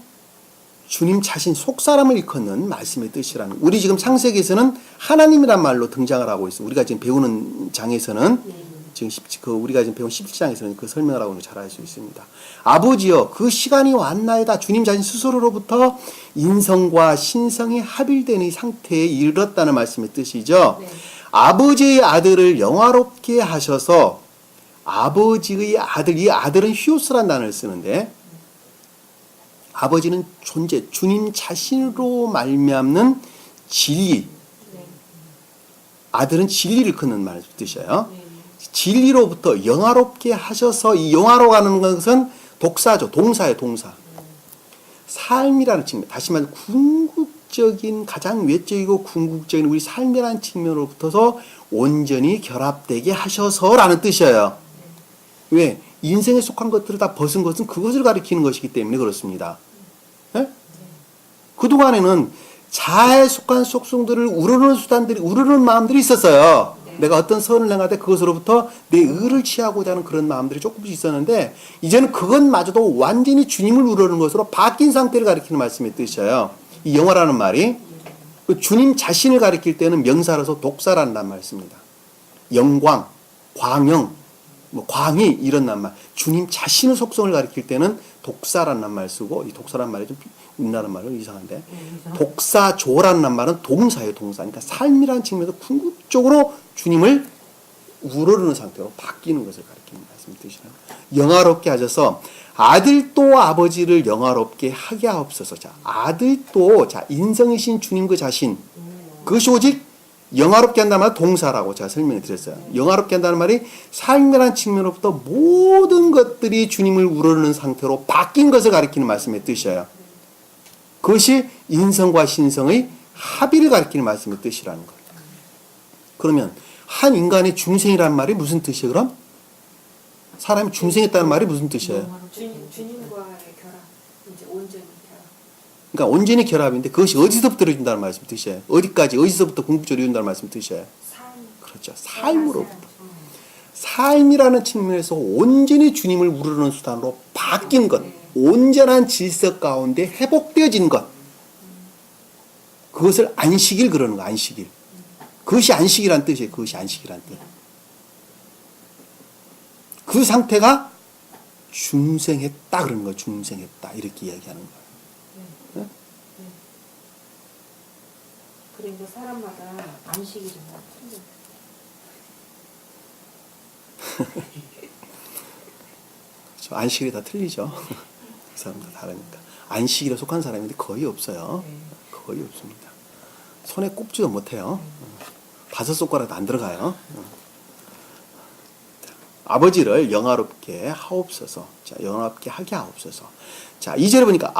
주님 자신 속사람을 일컫는 말씀의 뜻이라는, 우리 지금 창세기에서는 하나님이란 말로 등장을 하고 있습니다. 우리가 지금 배우는 장에서는 지금 우리가 지금 배운 17장에서는 그 설명을 하고 있는 걸 잘 알 수 있습니다. 아버지여 그 시간이 왔나이다. 주님 자신 스스로로부터 인성과 신성이 합일되는 상태에 이르렀다는 말씀의 뜻이죠. 네. 아버지의 아들을 영화롭게 하셔서, 아버지의 아들, 이 아들은 휴오스란 단어를 쓰는데 아버지는 존재, 주님 자신으로 말미암는 진리, 아들은 진리를 긋는 말을 뜻이에요. 진리로부터 영화롭게 하셔서, 이 영화로 가는 것은 독사죠. 동사예요, 동사. 삶이라는 측면, 다시 말해 궁극적인, 가장 외적이고 궁극적인 우리 삶이라는 측면으로부터서 온전히 결합되게 하셔서라는 뜻이에요. 왜? 인생에 속한 것들을 다 벗은 것은 그것을 가리키는 것이기 때문에 그렇습니다. 네? 그동안에는 잘 속한 속성들을 우러르는 마음들이 있었어요. 내가 어떤 선을 행할 때 그것으로부터 내 의를 취하고자 하는 그런 마음들이 조금씩 있었는데, 이제는 그것마저도 완전히 주님을 우러르는 것으로 바뀐 상태를 가리키는 말씀의 뜻이에요. 이 영화라는 말이 주님 자신을 가리킬 때는 명사로서 독사라는 말 씁니다. 영광, 광영, 광희 이런 낱말. 주님 자신의 속성을 가리킬 때는 독사라는 말 쓰고, 이 독사라는 말이 좀 우리나라 말은 이상한데, 독사조라는 말은 동사예요, 동사. 그러니까 삶이라는 측면에서 궁극적으로 주님을 우러르는 상태로 바뀌는 것을 가리키는 말씀을 뜻이라는 거예요. 영화롭게 하셔서 아들도 아버지를 영화롭게 하게 하옵소서. 자, 아들도, 자, 인성이신 주님 그 자신, 그것이 오직 영화롭게 한다는 말은 동사라고 제가 설명해 드렸어요. 영화롭게 한다는 말이 삶이라는 측면으로부터 모든 것들이 주님을 우러르는 상태로 바뀐 것을 가리키는 말씀의 뜻이에요. 그것이 인성과 신성의 합의를 가리키는 말씀의 뜻이라는 거예요. 그러면 한 인간의 중생이라는 말이 무슨 뜻이에요, 그럼? 사람이 중생했다는 말이 무슨 뜻이에요? 주님과의 결합, 이제 온전히 결합. 그러니까 온전히 결합인데 그것이 어디서부터 이루어진다는 말씀 뜻이에요? 어디까지, 어디서부터 궁극적으로 이루어진다는 말씀 뜻이에요? 삶. 그렇죠. 삶으로부터. 삶이라는 측면에서 온전히 주님을 우러르는 수단으로 바뀐 것. 온전한 질서 가운데 회복되어진 것. 그것을 안식일 그러는 거, 안식일. 그것이 안식이란 뜻이에요. 그것이 안식이란 뜻. 그 상태가 중생했다 그러는 거예요. 중생했다. 이렇게 이야기하는 거예요. 네? 그러니까 사람마다 안식이 좀 틀려요. 그렇죠. 안식일이 다 틀리죠. 그 사람도 다르니까. 안식일에 속한 사람인데 거의 없어요. 거의 없습니다. 손에 꼽지도 못해요. 5손가락도 안 들어가요. 아버지를 영화롭게 하옵소서. 자, 영화롭게 하게 하옵소서. 자, 2절에 보니까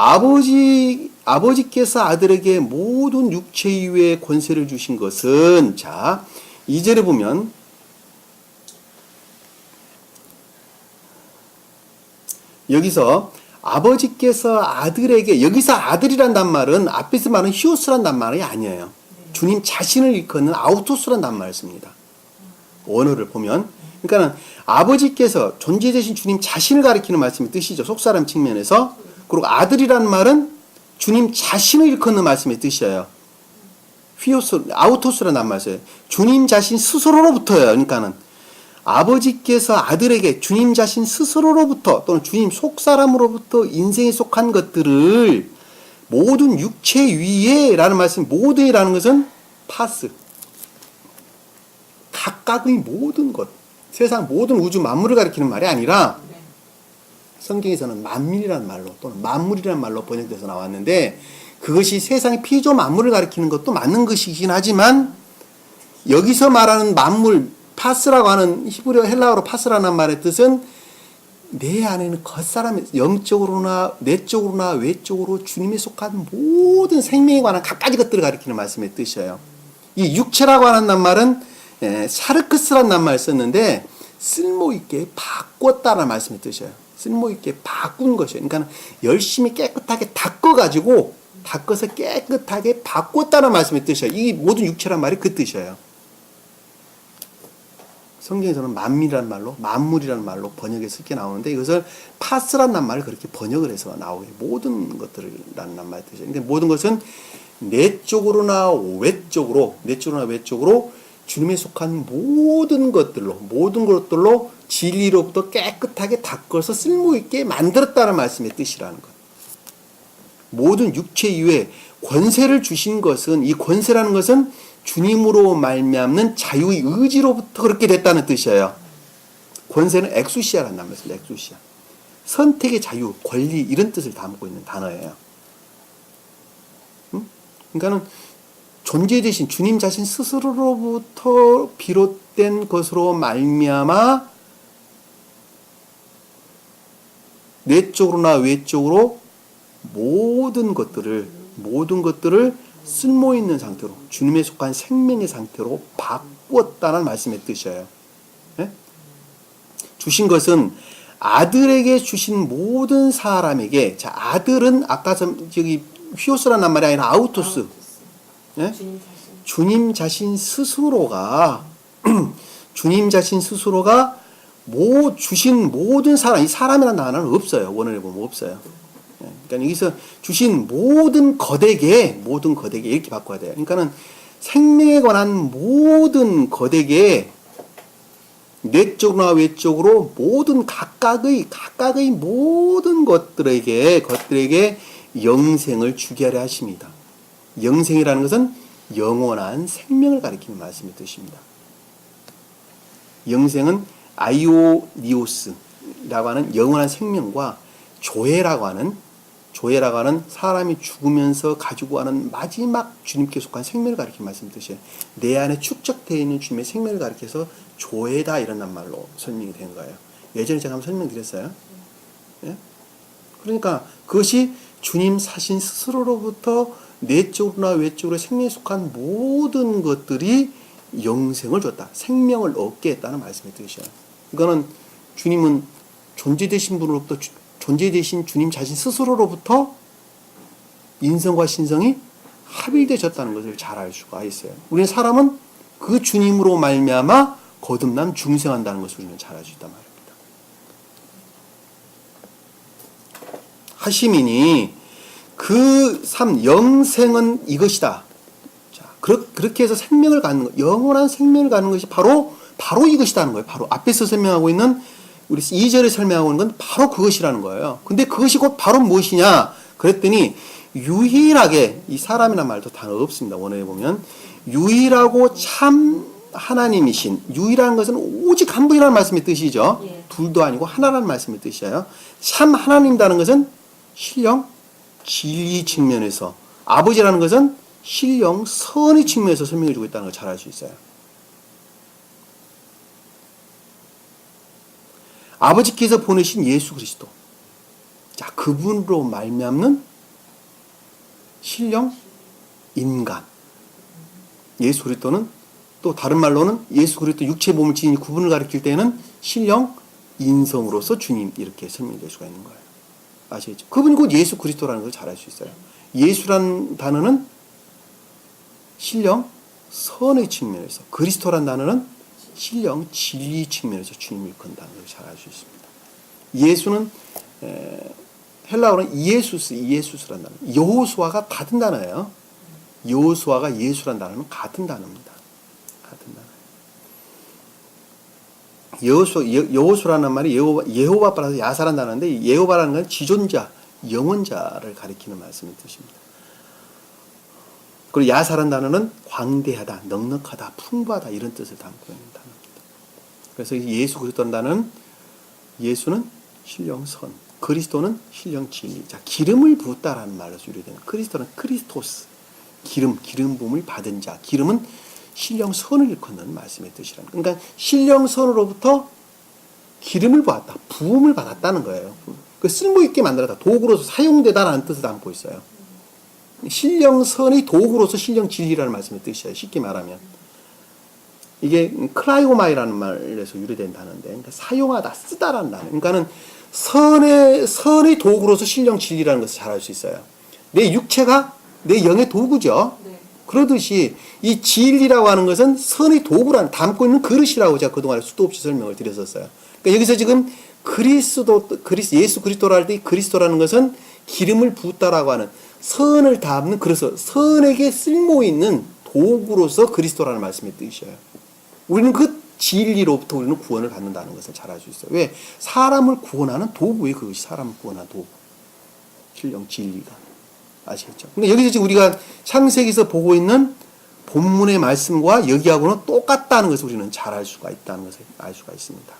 아버지께서 아들에게 모든 육체 이외의 권세를 주신 것은, 자, 2절에 보면 여기서 아버지께서 아들에게, 여기서 아들이란 말은 앞에서 말은 히오스란 말이 아니에요. 주님 자신을 일컫는 아우토스란 말을 씁니다. 원어를 보면. 그러니까는 아버지께서 존재되신 주님 자신을 가리키는 말씀의 뜻이죠. 속사람 측면에서. 그리고 아들이란 말은 주님 자신을 일컫는 말씀의 뜻이에요. 아우토스란 말이에요. 주님 자신 스스로로부터예요. 그러니까는 아버지께서 아들에게 주님 자신 스스로로부터 또는 주님 속사람으로부터 인생에 속한 것들을 모든 육체 위에 라는 말씀, 모든이라는 것은 파스. 각각의 모든 것. 세상 모든 우주 만물을 가리키는 말이 아니라 성경에서는 만민이라는 말로 또는 만물이라는 말로 번역돼서 나왔는데 그것이 세상의 피조 만물을 가리키는 것도 맞는 것이긴 하지만 여기서 말하는 만물, 파스라고 하는 히브리어 헬라어로 파스라는 말의 뜻은 내 안에는 겉사람의 영적으로나 내적으로나 외적으로 주님에 속한 모든 생명에 관한 갖가지 것들을 가리키는 말씀의 뜻이에요. 이 육체라고 하는 말은 사르크스라는 말을 썼는데 쓸모있게 바꿨다는 말씀의 뜻이에요. 쓸모있게 바꾼 것이에요. 그러니까 열심히 깨끗하게 닦아서 깨끗하게 바꿨다는 말씀의 뜻이에요. 이 모든 육체란 말이 그 뜻이에요. 성경에서는 만민이라는 말로 만물이라는 말로 번역해서 이렇게 나오는데 이것을 파스라는 말을 그렇게 번역을 해서 나오게 모든 것들이라는 말의 뜻이에요. 그러니까 모든 것은 내적으로나 외적으로 주님에 속한 모든 것들로 진리로부터 깨끗하게 닦아서 쓸모있게 만들었다는 말씀의 뜻이라는 것. 모든 육체 이외에 권세를 주신 것은 이 권세라는 것은 주님으로 말미암는 자유의 의지로부터 그렇게 됐다는 뜻이에요. 권세는 엑수시아라는 단어입니다. 엑수시아. 선택의 자유, 권리 이런 뜻을 담고 있는 단어예요. 그러니까는 존재되신 주님 자신 스스로로부터 비롯된 것으로 말미암아 내적으로나 외적으로 모든 것들을 쓸모있는 상태로 주님에 속한 생명의 상태로 바꾸었다는 말씀의 뜻이에요. 네? 주신 것은 아들에게 주신 모든 사람에게, 자, 아들은 아까 저기 휘오스라는 말이 아니라 아우토스. 네? 주님 자신 스스로가 주신 모든 사람, 이 사람이라는 단어는 없어요. 원어를 보면 없어요. 그러니까 여기서 주신 모든 것에게 이렇게 바꿔야 돼요. 그러니까는 생명에 관한 모든 것에게 내적으로나 외적으로 모든 각각의 모든 것들에게 영생을 주게 하려 하십니다. 영생이라는 것은 영원한 생명을 가리키는 말씀의 뜻입니다. 영생은 아이오니오스라고 하는 영원한 생명과 조회라고 하는 사람이 죽으면서 가지고 가는 마지막 주님께 속한 생명을 가리키는 말씀 뜻이에요. 내 안에 축적되어 있는 주님의 생명을 가리켜서 조회다 이런 말로 설명이 된 거예요. 예전에 제가 한번 설명드렸어요. 예? 그러니까 그것이 주님 자신 스스로로부터 내적으로나 외적으로 생명에 속한 모든 것들이 영생을 줬다. 생명을 얻게 했다는 말씀의 뜻이에요. 이거는 주님은 존재되신 분으로부터 존재되신 주님 자신 스스로로부터 인성과 신성이 합일되셨다는 것을 잘 알 수가 있어요. 우리는 사람은 그 주님으로 말미암아 거듭남 중생한다는 것을 우리는 잘 알 수 있단 말입니다. 하심이니 그 영생은 이것이다. 자, 그렇게 해서 생명을 갖는 것, 영원한 생명을 갖는 것이 바로 이것이라는 거예요. 바로 앞에서 설명하고 있는 우리 2절에 설명하고 있는 건 바로 그것이라는 거예요. 근데 그것이 곧 바로 무엇이냐? 그랬더니 유일하게, 이 사람이란 말도 단어 없습니다. 원어에 보면 유일하고 참 하나님이신, 유일한 것은 오직 한 분이라는 말씀의 뜻이죠. 예. 둘도 아니고 하나라는 말씀의 뜻이에요. 참 하나님이라는 것은 신령 진리 측면에서, 아버지라는 것은 신령 선의 측면에서 설명해 주고 있다는 걸 잘 알 수 있어요. 아버지께서 보내신 예수 그리스도, 자, 그분으로 말미암는 신령 인간, 예수 그리스도는 또 다른 말로는 예수 그리스도 육체 몸을 지닌 구분을 가리킬 때에는 신령 인성으로서 주님, 이렇게 설명될 수가 있는 거예요. 아시겠죠? 그분이 곧 예수 그리스도라는 걸 잘 알 수 있어요. 예수란 단어는 신령 선의 측면에서, 그리스도란 단어는 신령 진리 측면에서 주님을 건다는 걸 잘 알 수 있습니다. 예수는 헬라어는 이예수스란 단어, 여호수아가 같은 단어예요. 여호수아가 예수란 단어는 같은 단어입니다. 같은 단어. 여호수라는 말이 예호바 따라서 야사란 단어인데, 예호바라는 건 지존자, 영원자를 가리키는 말씀의 뜻입니다. 그리고 야사란 단어는 광대하다, 넉넉하다, 풍부하다, 이런 뜻을 담고 있는 단어입니다. 그래서 예수 그리스도라는 단어는, 예수는 신령선, 그리스도는 신령 진리. 자, 기름을 부었다라는 말로서 유래되는, 그리스도는 크리스토스, 기름 부음을 받은 자. 기름은 신령선을 일컫는 말씀의 뜻이라는, 그러니까 신령선으로부터 기름을 부었다, 부음을 받았다는 거예요. 그 쓸모있게 만들었다, 도구로서 사용되다라는 뜻을 담고 있어요. 신령선의 도구로서 신령 진리라는 말씀의 뜻이에요. 쉽게 말하면 이게 클라이오마이라는 말에서 유래된 단어인데, 그러니까 사용하다, 쓰다라는 단어. 그러니까는 선의 도구로서 신령 진리라는 것을 잘 알 수 있어요. 내 육체가 내 영의 도구죠. 네. 그러듯이 이 진리라고 하는 것은 선의 도구라는, 담고 있는 그릇이라고 제가 그동안에 수도 없이 설명을 드렸었어요. 그러니까 여기서 지금 예수 그리스도라 할 때 이 그리스도라는 것은 기름을 부었다라고 하는, 선을 담는, 그래서 선에게 쓸모 있는 도구로서 그리스도라는 말씀의 뜻이에요. 우리는 그 진리로부터 우리는 구원을 받는다는 것을 잘 알 수 있어요. 왜? 사람을 구원하는 도구에, 그것이 사람을 구원하는 도구. 신령 진리가. 아시겠죠? 근데 여기서 지금 우리가 창세기에서 보고 있는 본문의 말씀과 여기하고는 똑같다는 것을 우리는 잘 알 수가 있다는 것을 알 수가 있습니다.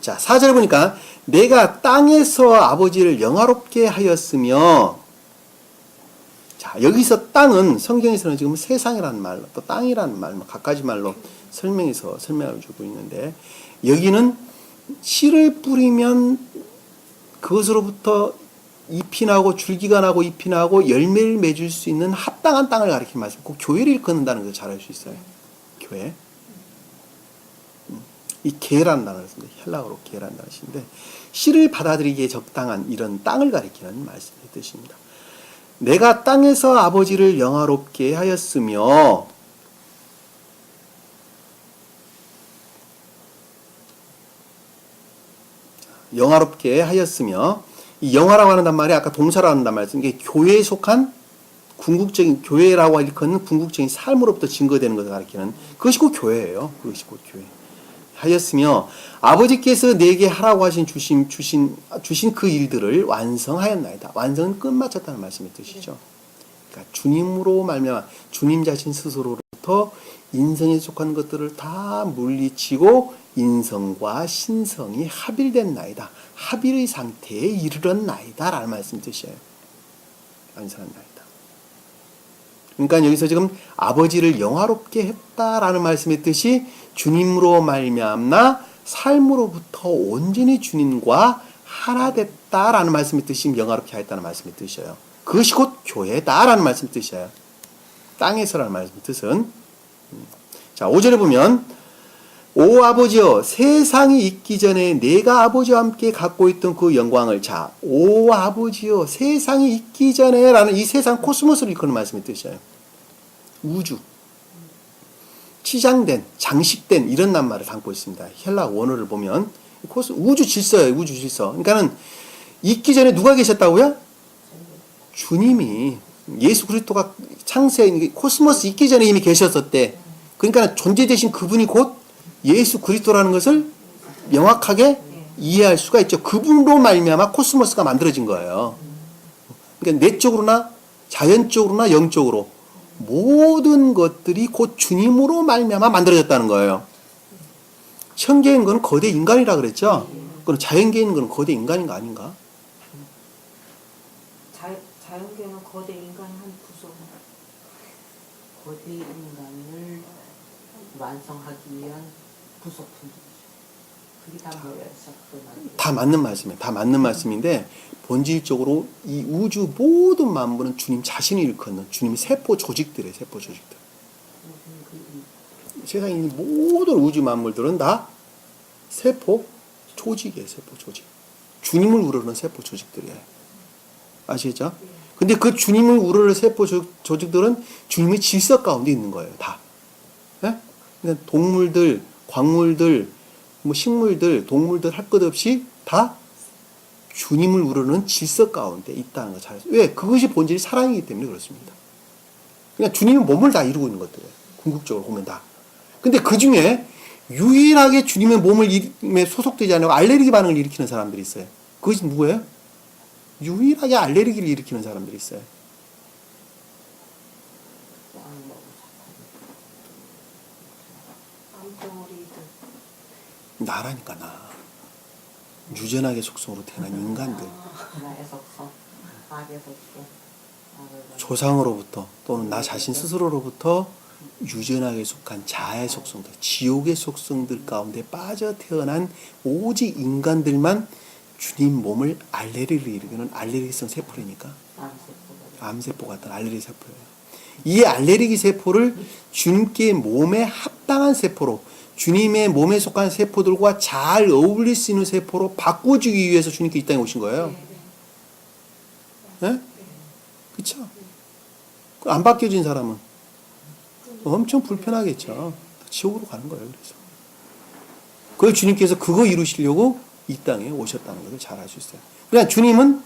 자, 4절 보니까 내가 땅에서 아버지를 영화롭게 하였으며, 자, 여기서 땅은 성경에서는 지금 세상이라는 말로, 또 땅이라는 말로, 갖가지 말로 설명을 주고 있는데, 여기는 씨를 뿌리면 그것으로부터 잎이 나고 줄기가 나고 잎이 나고 열매를 맺을 수 있는 합당한 땅을 가리키는 말씀, 그 교회를 일컫는다는 것을 잘 알 수 있어요. 교회. 이 개라는 단어를 쓰는데, 헬라어로 개라는 단어를 쓰는데, 씨를 받아들이기에 적당한 이런 땅을 가리키는 말씀의 뜻입니다. 내가 땅에서 아버지를 영화롭게 하였으며, 영화롭게 하였으며, 이 영화라고 하는 말이 아까 동사라고 하는 말이 이게 교회에 속한 궁극적인, 교회라고 일컫는 궁극적인 삶으로부터 증거되는 것을 가리키는, 그것이 곧 교회예요. 그것이 곧 교회. 하였으며 아버지께서 내게 하라고 하신 주신 그 일들을 완성하였나이다. 완성은 끝마쳤다는 말씀의 뜻이죠. 그러니까 주님으로 말미암아 주님 자신 스스로로부터 인성에 속한 것들을 다 물리치고 인성과 신성이 합일된 나이다. 합일의 상태에 이르렀나이다 라는 말씀의 뜻이에요. 완성한 나이다. 그러니까 여기서 지금 아버지를 영화롭게 했다라는 말씀의 뜻이 주님으로 말미암나 삶으로부터 온전히 주님과 하나 됐다라는 말씀의 뜻이 영화롭게 하였다는 말씀의 뜻이에요. 그것이 곧 교회다라는 말씀의 뜻이에요. 땅에서라는 말씀의 뜻은. 자, 5절에 보면 오 아버지여 세상이 있기 전에 내가 아버지와 함께 갖고 있던 그 영광을, 자, 오 아버지여 세상이 있기 전에 라는 이 세상 코스모스를 일컫는 말씀의 뜻이에요. 우주, 치장된, 장식된 이런 낱말을 담고 있습니다. 헬라 원어를 보면 우주 질서예요. 우주 질서. 그러니까는 있기 전에 누가 계셨다고요? 주님이, 예수 그리스도가 창세 코스모스 있기 전에 이미 계셨었대. 그러니까 존재되신 그분이 곧 예수 그리스도라는 것을 명확하게 이해할 수가 있죠. 그분으로 말미암아 코스모스가 만들어진 거예요. 그러니까 내적으로나 자연적으로나 영적으로 모든 것들이 곧 주님으로 말미암아 만들어졌다는 거예요. 천계인 건 거대 인간이라 그랬죠. 그럼 자연계인 건 거대 인간인 거 아닌가? 자연계는 거대 인간의 한 부속. 거대 인간을 완성하기 위한 부속품들이죠. 그게 다 모여서 다 맞는 말씀이에요. 다 맞는 말씀인데 본질적으로 이 우주 모든 만물은 주님 자신이 일컫는 주님의 세포 조직들이에요. 세포 조직들. 세상에 있는 모든 우주 만물들은 다 세포 조직이에요. 세포 조직. 주님을 우러르는 세포 조직들이에요. 아시겠죠? 근데 그 주님을 우러르는 세포 조직들은 주님의 질서 가운데 있는 거예요. 다. 예? 그러니까 동물들, 광물들, 뭐 식물들, 동물들 할 것 없이 다 주님을 우러르는 질서 가운데 있다는 거 잘 아세요. 왜? 그것이 본질이 사랑이기 때문에 그렇습니다. 그냥 주님은 몸을 다 이루고 있는 것들이에요. 궁극적으로 보면 다. 근데 그 중에 유일하게 주님의 몸에 소속되지 않고 알레르기 반응을 일으키는 사람들이 있어요. 그것이 누구예요? 유일하게 알레르기를 일으키는 사람들이 있어요. 암덩어리들. 나라니까 나. 유전학의 속성으로 태어난 인간들. 나의 속성, 악의 속성. 조상으로부터 또는 나 자신 스스로로부터 유전학에 속한 자아의 속성들, 지옥의 속성들 가운데 빠져 태어난 오직 인간들만 주님 몸을 알레르기를 일으키는 알레르기성 세포라니까. 암세포 같은 알레르기 세포예요. 이 알레르기 세포를 주님께 몸에 합당한 세포로, 주님의 몸에 속한 세포들과 잘 어울릴 수 있는 세포로 바꿔주기 위해서 주님께 이 땅에 오신 거예요. 네? 그쵸? 안 바뀌어진 사람은 엄청 불편하겠죠. 지옥으로 가는 거예요. 그래서 주님께서 그거 이루시려고 이 땅에 오셨다는 것을 잘 알 수 있어요. 그냥 주님은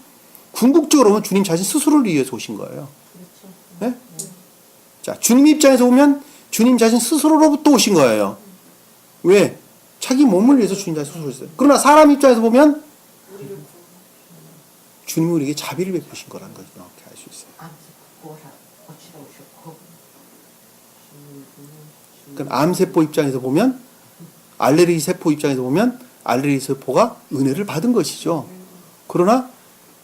궁극적으로 보면 주님 자신 스스로를 위해서 오신 거예요. 네? 자, 주님 입장에서 보면 주님 자신 스스로로부터 오신 거예요. 왜? 자기 몸을 위해서 주님 자신 스스로 오셨어요. 그러나 사람 입장에서 보면 주님이 우리에게 자비를 베푸신 거라는 것을 명확히 알 수 있어요. 그러니까 암세포 입장에서 보면, 알레르기 세포 입장에서 보면 알레르기 세포가 은혜를 받은 것이죠. 그러나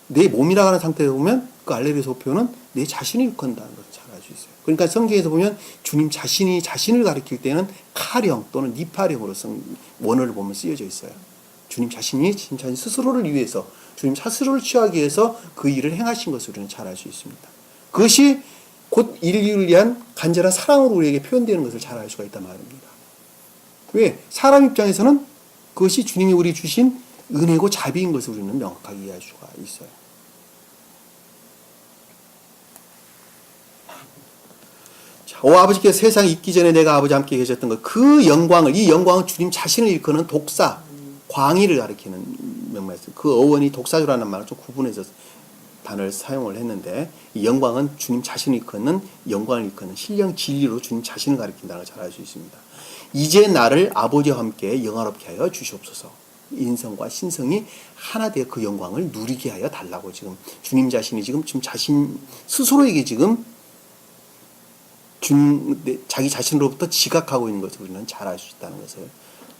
내 몸이라 하는 상태에서 보면 그 알레르기 세포는 내 자신을 일컫는다는 것을 잘 알 수 있어요. 그러니까 성경에서 보면 주님 자신이 자신을 가리킬 때는 칼형 또는 니팔형으로 원어를 보면 쓰여져 있어요. 주님 자신 스스로를 위해서, 주님 스스로를 취하기 위해서 그 일을 행하신 것을 우리는 잘 알 수 있습니다. 그것이 곧 인류를 위한 간절한 사랑으로 우리에게 표현되는 것을 잘 알 수가 있단 말입니다. 왜? 사람 입장에서는 그것이 주님이 우리 주신 은혜고 자비인 것을 우리는 명확하게 이해할 수가 있어요. 자, 오 아버지께서 세상에 있기 전에 내가 아버지 함께 계셨던 것, 그 영광을, 이 영광은 주님 자신을 일컫는 독사, 광의를 가리키는 명말이었어요. 그 어원이 독사주라는 말을 좀 구분해서 단어를 사용을 했는데, 이 영광은 주님 자신을 일컫는, 영광을 일컫는 신령 진리로 주님 자신을 가리킨다는 걸 잘 알 수 있습니다. 이제 나를 아버지와 함께 영화롭게 하여 주시옵소서. 인성과 신성이 하나 되어 그 영광을 누리게 하여 달라고 지금 주님 자신이 지금 자신 스스로에게 지금 자기 자신으로부터 지각하고 있는 것을 우리는 잘 알 수 있다는 것을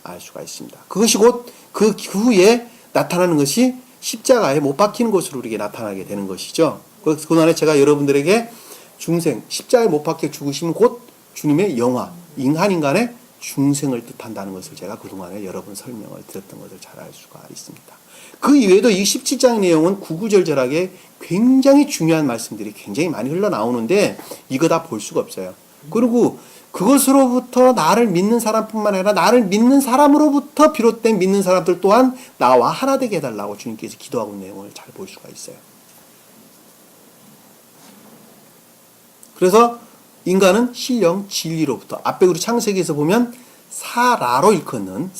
알 수가 있습니다. 그것이 곧 그 후에 나타나는 것이 십자가에 못 박히는 것으로 우리에게 나타나게 되는 것이죠. 그동안에 제가 여러분들에게 중생, 십자가에 못 박혀 죽으시면 곧 주님의 영화, 인간의 중생을 뜻한다는 것을 제가 그동안에 여러 번 설명을 드렸던 것을 잘 알 수가 있습니다. 그 이외에도 이 17장 내용은 구구절절하게 굉장히 중요한 말씀들이 굉장히 많이 흘러나오는데 이거 다 볼 수가 없어요. 그리고 그것으로부터 나를 믿는 사람뿐만 아니라 나를 믿는 사람으로부터 비롯된 믿는 사람들 또한 나와 하나 되게 해달라고 주님께서 기도하고 있는 내용을 잘 볼 수가 있어요. 그래서 인간은 신령 진리로부터, 앞에 우리 창세기에서 보면 사라로 일컫는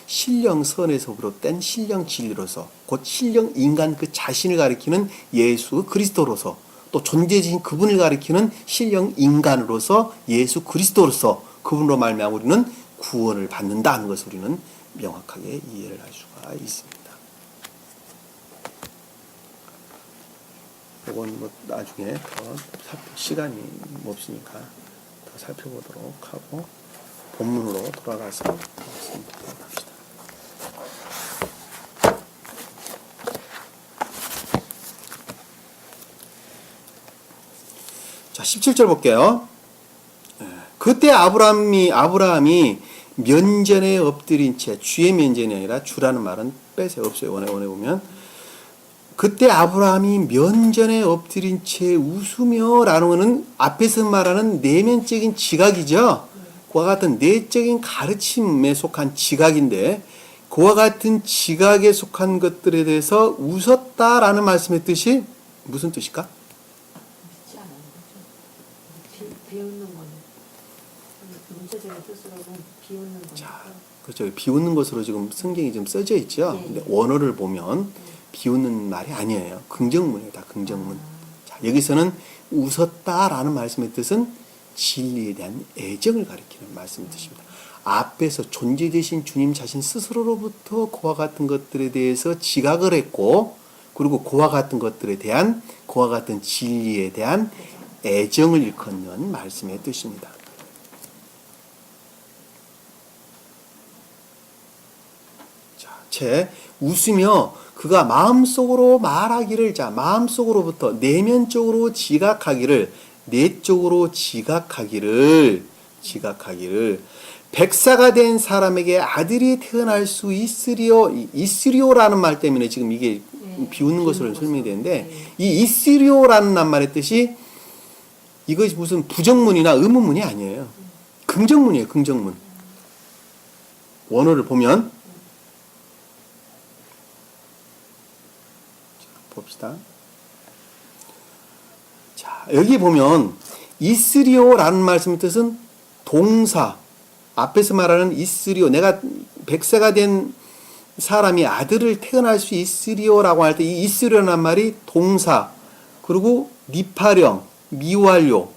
신령선에서 비롯된 신령 진리로서 곧 신령 인간 그 자신을 가리키는 예수 그리스도로서 또 존재이신 그분을 가리키는 신령 인간으로서 예수 그리스도로서 그분으로 말미암아 우리는 구원을 받는다 하는 것을 우리는 명확하게 이해를 할 수가 있습니다. 이건 뭐 나중에 더 시간이 없으니까 더 살펴보도록 하고 본문으로 돌아가서 말씀드리도록 합시다. 자, 17절 볼게요. 그때 아브라함이 면전에 엎드린 채, 주의 면전이 아니라 주라는 말은 빼세요. 없어요. 원에 보면. 그때 아브라함이 면전에 엎드린 채 웃으며 라는 것은 앞에서 말하는 내면적인 지각이죠. 그와 같은 내적인 가르침에 속한 지각인데 그와 같은 지각에 속한 것들에 대해서 웃었다라는 말씀의 뜻이 무슨 뜻일까? 믿지 않은 거죠. 비웃는 거는 문자적인 뜻으로는 비웃는 거니까. 자, 그렇죠. 비웃는 것으로 지금 성경이 좀 써져 있죠. 예. 근데 원어를 보면 비웃는 말이 아니에요. 긍정문이에요. 다 긍정문. 자, 여기서는 웃었다라는 말씀의 뜻은 진리에 대한 애정을 가리키는 말씀의 뜻입니다. 앞에서 존재되신 주님 자신 스스로로부터 그와 같은 것들에 대해서 지각을 했고 그리고 그와 같은 것들에 대한 그와 같은 진리에 대한 애정을 일컫는 말씀의 뜻입니다. 자, 웃으며 그가 마음속으로 말하기를 마음속으로부터 내면적으로 지각하기를 내적으로 지각하기를 백사가 된 사람에게 아들이 태어날 수 있으리오라는 말 때문에 지금 이게 비웃는 것으로 설명이 되는데 이 있으리오라는 말의 뜻이 이것이 무슨 부정문이나 의문문이 아니에요. 긍정문이에요. 긍정문. 원어를 보면 봅시다. 자, 여기 보면 있으리오라는 말씀의 뜻은 동사, 앞에서 말하는 있으리오, 내가 백세가 된 사람이 아들을 태어날 수 있으리오라고 할 때 이 있으리오라는 말이 동사, 그리고 니파령, 미완료,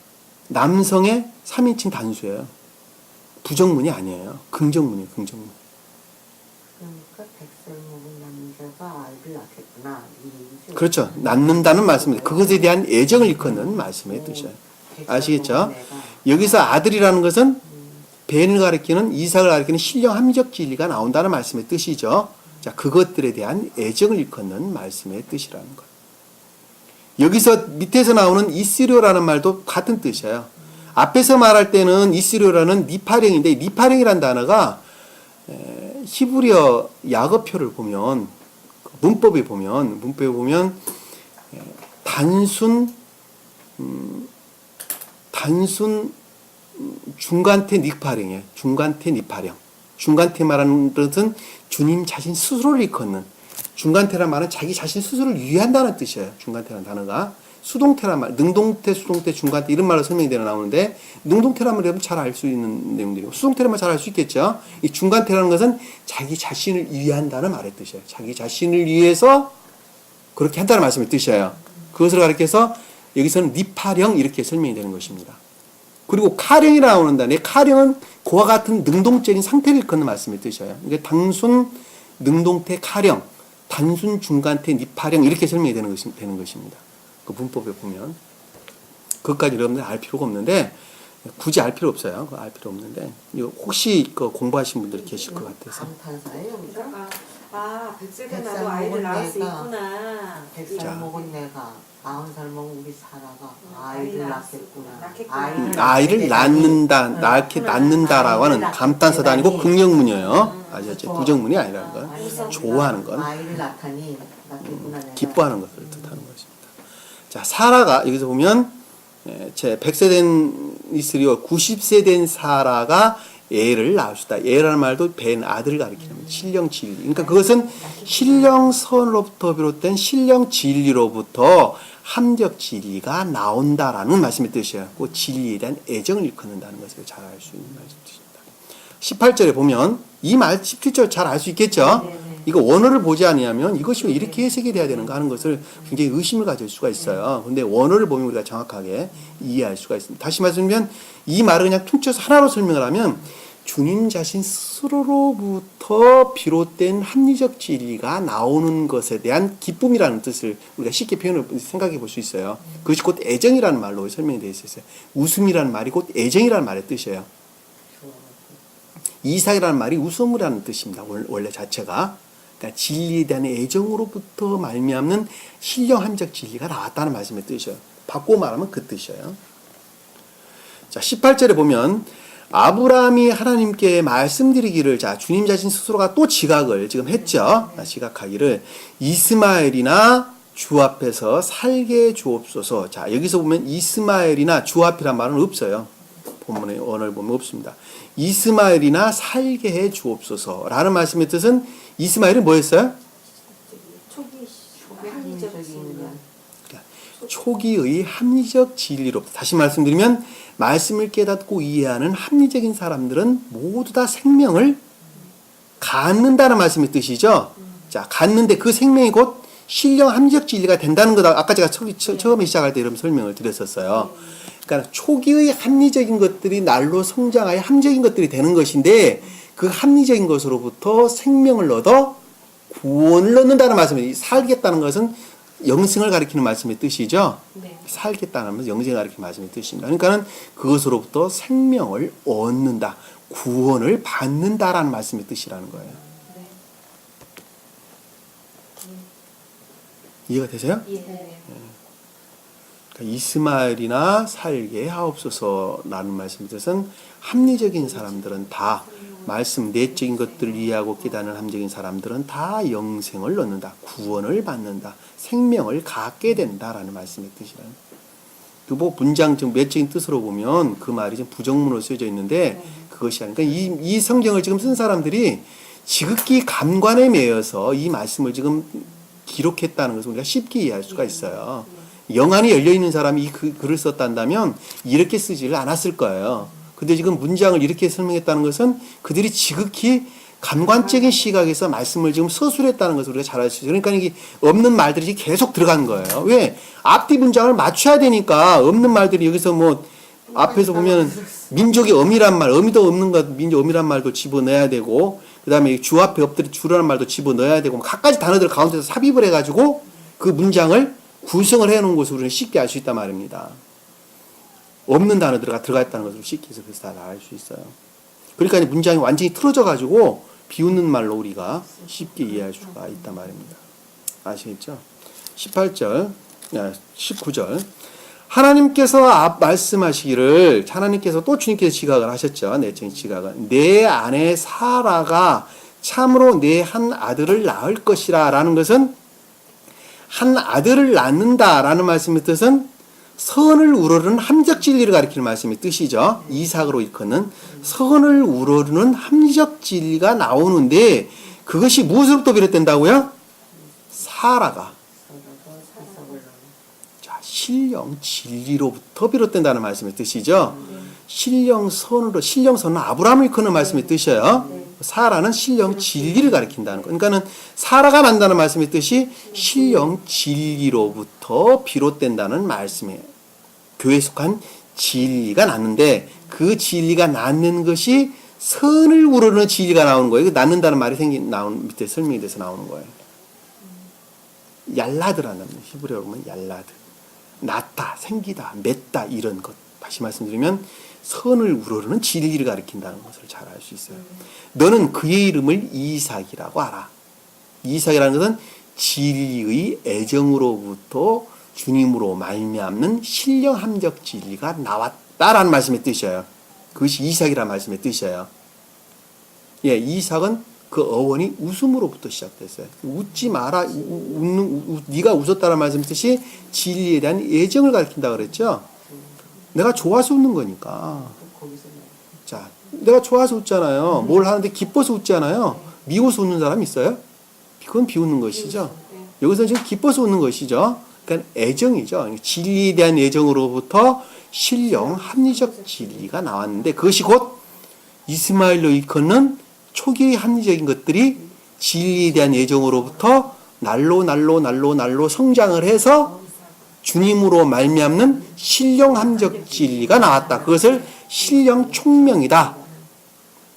남성의 3인칭 단수예요. 부정문이 아니에요. 긍정문이에요. 긍정문. 그러니까 백설 먹은 남자가 아이를 낳겠구나. 이 얘기죠. 그렇죠. 낳는다는 말씀입니다. 그것에 대한 애정을 일컫는 말씀의 뜻이에요. 아시겠죠? 여기서 아들이라는 것은 벤을 가리키는 이삭을 가리키는 신령 합리적 진리가 나온다는 말씀의 뜻이죠. 자, 그것들에 대한 애정을 일컫는 말씀의 뜻이라는 것. 여기서 밑에서 나오는 이스료라는 말도 같은 뜻이에요. 앞에서 말할 때는 이스료라는 니파령인데 니파령이라는 단어가 히브리어 야거표를 보면 문법에 보면 단순 중간태 니파령이에요. 중간태 니파령. 중간태 말하는 것은 주님 자신 스스로를 일컫는, 중간태란 말은 자기 자신 스스로를 위한다는 뜻이에요. 중간태라는 단어가. 수동태란 말, 능동태, 수동태, 중간태 이런 말로 설명이 되어 나오는데 능동태란 말은 잘 알 수 있는 내용들이고 수동태라면 잘 알 수 있겠죠. 이 중간태라는 것은 자기 자신을 위한다는 말의 뜻이에요. 자기 자신을 위해서 그렇게 한다는 말씀의 뜻이에요. 그것을 가리켜서 여기서는 니파령 이렇게 설명이 되는 것입니다. 그리고 카령이 나오는데 카령은 그와 같은 능동적인 상태를 일컫는 말씀의 뜻이에요. 이게 단순 능동태 카령, 단순 중간태 니파령 이렇게 설명이 되는 것입니다. 그 문법에 보면 그것까지 여러분들 알 필요가 없는데 굳이 알 필요 없어요. 알 필요 없는데 혹시 그 공부하신 분들이 계실 것 같아서. 감탄사예요. 백세가 나도 아이를 낳을 수 있구나. 100살 먹은 내가 90살 먹은 우리 사라가 아이를 낳겠구나. 아이를 낳는다, 낳는다라고 하는 감탄사도 아니고 긍정문이에요. 아시죠? 부정문이 아니라는 건 좋아하는 건 아이를 낳다니 낳겠구나. 기뻐하는 것을 뜻하는 것입니다. 자, 사라가 여기서 보면 제 100세 된 이스리오 90세 된 사라가 애를 낳을 수 있다. 애라는 말도 벤 아들을 가리키는 신령 진리. 그러니까 그것은 신령선으로부터 비롯된 신령 진리로부터 함적 진리가 나온다라는 말씀의 뜻이에요. 그 진리에 대한 애정을 일컫는다는 것을 잘 알 수 있는 말씀입니다. 18절에 보면 이 말 17절 잘 알 수 있겠죠? 네, 네. 이거 원어를 보지 않으면 이것이 왜 이렇게 해석이 돼야 되는가 하는 것을 굉장히 의심을 가질 수가 있어요. 근데 원어를 보면 우리가 정확하게 이해할 수가 있습니다. 다시 말씀드리면 이 말을 그냥 퉁쳐서 하나로 설명을 하면 주님 자신 스스로로부터 비롯된 합리적 진리가 나오는 것에 대한 기쁨이라는 뜻을 우리가 쉽게 생각해 볼 수 있어요. 그것이 곧 애정이라는 말로 설명이 되어 있어요. 웃음이라는 말이 곧 애정이라는 말의 뜻이에요. 이삭이라는 말이 웃음이라는 뜻입니다. 원래 자체가. 그러니까 진리에 대한 애정으로부터 말미암는 신령 합리적 진리가 나왔다는 말씀의 뜻이에요. 바꾸어 말하면 그 뜻이에요. 자, 18절에 보면 아브라함이 하나님께 말씀드리기를, 자, 주님 자신 스스로가 또 지각을 지금 했죠. 지각하기를 이스마엘이나 주 앞에서 살게 주옵소서. 자, 여기서 보면 이스마엘이나 주 앞이란 말은 없어요. 본문의 언어를 보면 없습니다. 이스마엘이나 살게 해 주옵소서 라는 말씀의 뜻은, 이스마엘이 뭐였어요? 초기의 합리적 진리로, 다시 말씀드리면 말씀을 깨닫고 이해하는 합리적인 사람들은 모두 다 생명을 갖는다는 말씀의 뜻이죠. 자, 갖는데 그 생명이 곧 신령 합리적 진리가 된다는 거다. 아까 제가 처음에 시작할 때 이런 설명을 드렸었어요. 그러니까 초기의 합리적인 것들이 날로 성장하여 합리적인 것들이 되는 것인데, 그 합리적인 것으로부터 생명을 얻어 구원을 얻는다는 말씀이, 살겠다는 것은 영생을 가리키는 말씀의 뜻이죠. 네. 살겠다는 것은 영생을 가리키는 말씀의 뜻입니다. 그러니까는 그것으로부터 생명을 얻는다, 구원을 받는다라는 말씀의 뜻이라는 거예요. 네. 이해가 되세요? 예. 네. 그러니까 이스마엘이나 살게 하옵소서라는 말씀의 뜻은 합리적인 사람들은 다, 말씀 내적인 것들을 이해하고 깨닫는 합리적인 사람들은 다 영생을 얻는다, 구원을 받는다, 생명을 갖게 된다라는 말씀의 뜻이라는. 그 문장 좀 외적인 뜻으로 보면 그 말이 좀 부정문으로 쓰여져 있는데 그것이 아니라, 그러니까 이 성경을 지금 쓴 사람들이 지극히 감관에 매여서 이 말씀을 지금 기록했다는 것을 우리가 쉽게 이해할 수가 있어요. 영안이 열려 있는 사람이 이 글을 썼단다면 이렇게 쓰지를 않았을 거예요. 근데 지금 문장을 이렇게 설명했다는 것은 그들이 지극히 감관적인 시각에서 말씀을 지금 서술했다는 것을 우리가 잘 알 수 있어요. 그러니까 이게 없는 말들이 계속 들어간 거예요. 왜? 앞뒤 문장을 맞춰야 되니까. 없는 말들이 여기서 뭐 앞에서 보면 민족의 엄이란 말, 어미도 없는 것, 민족 엄이란 말도 집어넣어야 되고, 그 다음에 주 앞에 엎드려 주라는 말도 집어넣어야 되고, 각가지 단어들 가운데서 삽입을 해가지고 그 문장을 구성을 해놓은 것으로 우리는 쉽게 알 수 있단 말입니다. 없는 단어들이 들어가 있다는 것을 쉽게 해서 다 알 수 있어요. 그러니까 문장이 완전히 틀어져가지고 비웃는 말로 우리가 쉽게 이해할 수가 있단 말입니다. 아시겠죠? 18절, 19절. 하나님께서 말씀하시기를, 하나님께서 또 주님께서 지각을 하셨죠. 내적인 지각은. 내 아내 사라가 참으로 내 한 아들을 낳을 것이라 라는 것은, 한 아들을 낳는다 라는 말씀의 뜻은 선을 우러르는 합리적 진리를 가리키는 말씀의 뜻이죠. 이삭으로 일컫는 선을 우러르는 합리적 진리가 나오는데, 그것이 무엇으로부터 비롯된다고요? 사라가, 자, 신령 진리로부터 비롯된다는 말씀의 뜻이죠. 신령 선은 아브라함을 일컫는 말씀의 뜻이에요. 사라는 신령 진리를 가리킨다는 거. 그러니까는 사라가 만다는 말씀의 뜻이 신령 진리로부터 비롯된다는 말씀이에요. 교회에 속한 진리가 낳는데, 그 진리가 낳는 것이 선을 우러르는 진리가 나오는 거예요. 낳는다는 말이 밑에 설명이 돼서 나오는 거예요. 얄라드라는 히브리어로 보면 얄라드. 낳다, 생기다, 맺다, 이런 것. 다시 말씀드리면 선을 우러르는 진리를 가리킨다는 것을 잘 알 수 있어요. 너는 그의 이름을 이삭이라고 알아. 이삭이라는 것은 진리의 애정으로부터 주님으로 말미암는 신령 합리적 진리가 나왔다라는 말씀의 뜻이에요. 그것이 이삭이라는 말씀의 뜻이에요. 예, 이삭은 그 어원이 웃음으로부터 시작됐어요. 웃지 마라, 네가 웃었다는 말씀의 뜻이 진리에 대한 애정을 가리킨다 그랬죠. 내가 좋아서 웃는 거니까. 자, 내가 좋아서 웃잖아요. 뭘 하는데 기뻐서 웃잖아요. 미워서 웃는 사람 있어요? 그건 비웃는 것이죠. 여기서 지금 기뻐서 웃는 것이죠. 그러니까 애정이죠. 진리에 대한 애정으로부터 신령 합리적 진리가 나왔는데, 그것이 곧 이스마엘로 일컫는 초기 합리적인 것들이 진리에 대한 애정으로부터 날로 성장을 해서 주님으로 말미암는 신령함적 진리가 나왔다. 그것을 신령 총명이다.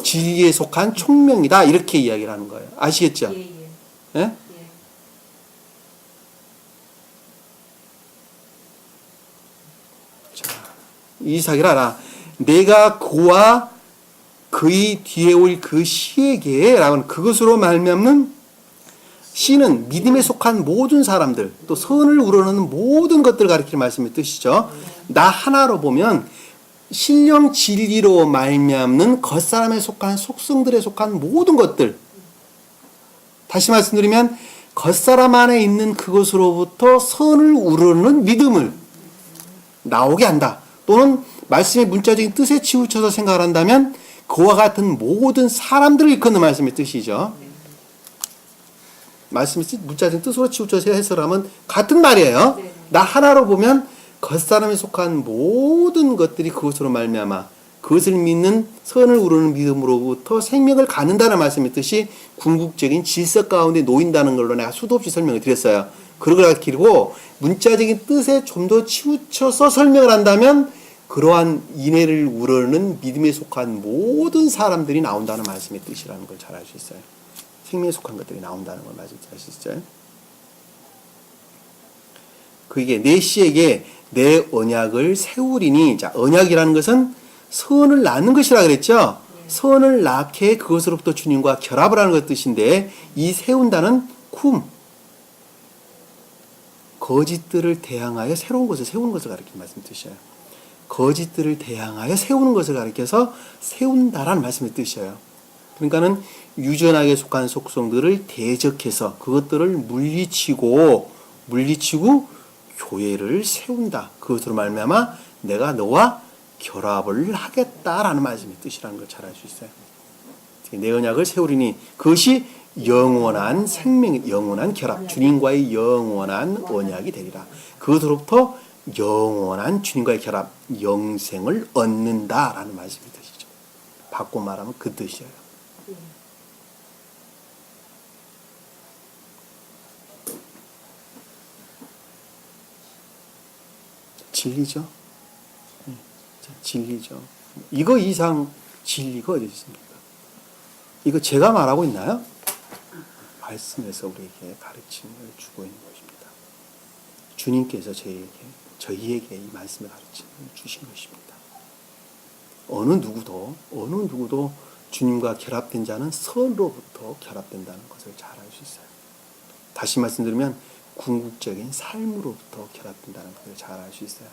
진리에 속한 총명이다. 이렇게 이야기를 하는 거예요. 아시겠죠? 예, 예. 예? 예. 이삭을 알아. 내가 그와 그의 뒤에 올 그 씨에게 라고는 그것으로 말미암는 씨는 믿음에 속한 모든 사람들 또 선을 우러러는 모든 것들을 가리키는 말씀의 뜻이죠. 나 하나로 보면 신령 진리로 말미암는 겉사람에 속한 속성들에 속한 모든 것들. 다시 말씀드리면 겉사람 안에 있는 그것으로부터 선을 우러러는 믿음을 나오게 한다. 또는 말씀의 문자적인 뜻에 치우쳐서 생각을 한다면 그와 같은 모든 사람들을 일컫는 말씀의 뜻이죠. 말씀의 문자적인 뜻으로 치우쳐서 해설하면 같은 말이에요. 네. 나 하나로 보면 겉사람에 속한 모든 것들이 그것으로 말미암아 그것을 믿는 선을 우러는 믿음으로부터 생명을 갖는다는 말씀의 뜻이 궁극적인 질서 가운데 놓인다는 걸로 내가 수도 없이 설명을 드렸어요. 그걸 가리키고 문자적인 뜻에 좀 더 치우쳐서 설명을 한다면 그러한 인애를 우러는 믿음에 속한 모든 사람들이 나온다는 말씀의 뜻이라는 걸 잘 알 수 있어요. 생명에 속한 것들이 나온다는 걸 알 수 있어요. 그게 내 씨에게 내 언약을 세우리니, 자, 언약이라는 것은 선을 낳는 것이라 그랬죠? 선을 낳게 그것으로부터 주님과 결합을 하는 것 뜻인데, 이 세운다는 쿰, 거짓들을 대항하여 새로운 것을 세우는 것을 가리키는 말씀 뜻이에요. 거짓들을 대항하여 세우는 것을 가리켜서 세운다라는 말씀의 뜻이에요. 그러니까는 유전하게 속한 속성들을 대적해서 그것들을 물리치고 교회를 세운다. 그것으로 말미암아 내가 너와 결합을 하겠다라는 말씀의 뜻이라는 걸 잘 알 수 있어요. 내 언약을 세우리니 그것이 영원한 생명, 영원한 결합, 주님과의 영원한 언약이 되리라. 그것으로부터 영원한 주님과의 결합, 영생을 얻는다라는 말씀의 뜻이죠. 바꿔 말하면 그 뜻이에요. 진리죠. 진리죠. 이거 이상 진리가 어디 있습니까? 이거 제가 말하고 있나요? 말씀에서 우리에게 가르침을 주고 있는 것입니다. 주님께서 저희에게 이 말씀의 가르침을 주신 것입니다. 어느 누구도 주님과 결합된 자는 선으로부터 결합된다는 것을 잘 알 수 있어요. 다시 말씀드리면 궁극적인 삶으로부터 결합된다는 것을 잘 알 수 있어요.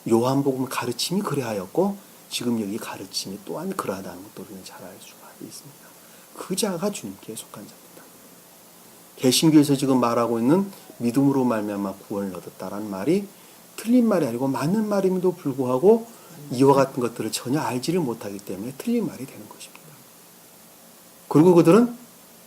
요한복음 가르침이 그래하였고 지금 여기 가르침이 또한 그러하다는 것도 우리는 잘 알 수가 있습니다. 그 자가 주님께 속한 자입니다. 개신교에서 지금 말하고 있는 믿음으로 말미암아 구원을 얻었다라는 말이 틀린 말이 아니고 맞는 말임에도 불구하고 이와 같은 것들을 전혀 알지를 못하기 때문에 틀린 말이 되는 것입니다. 그리고 그들은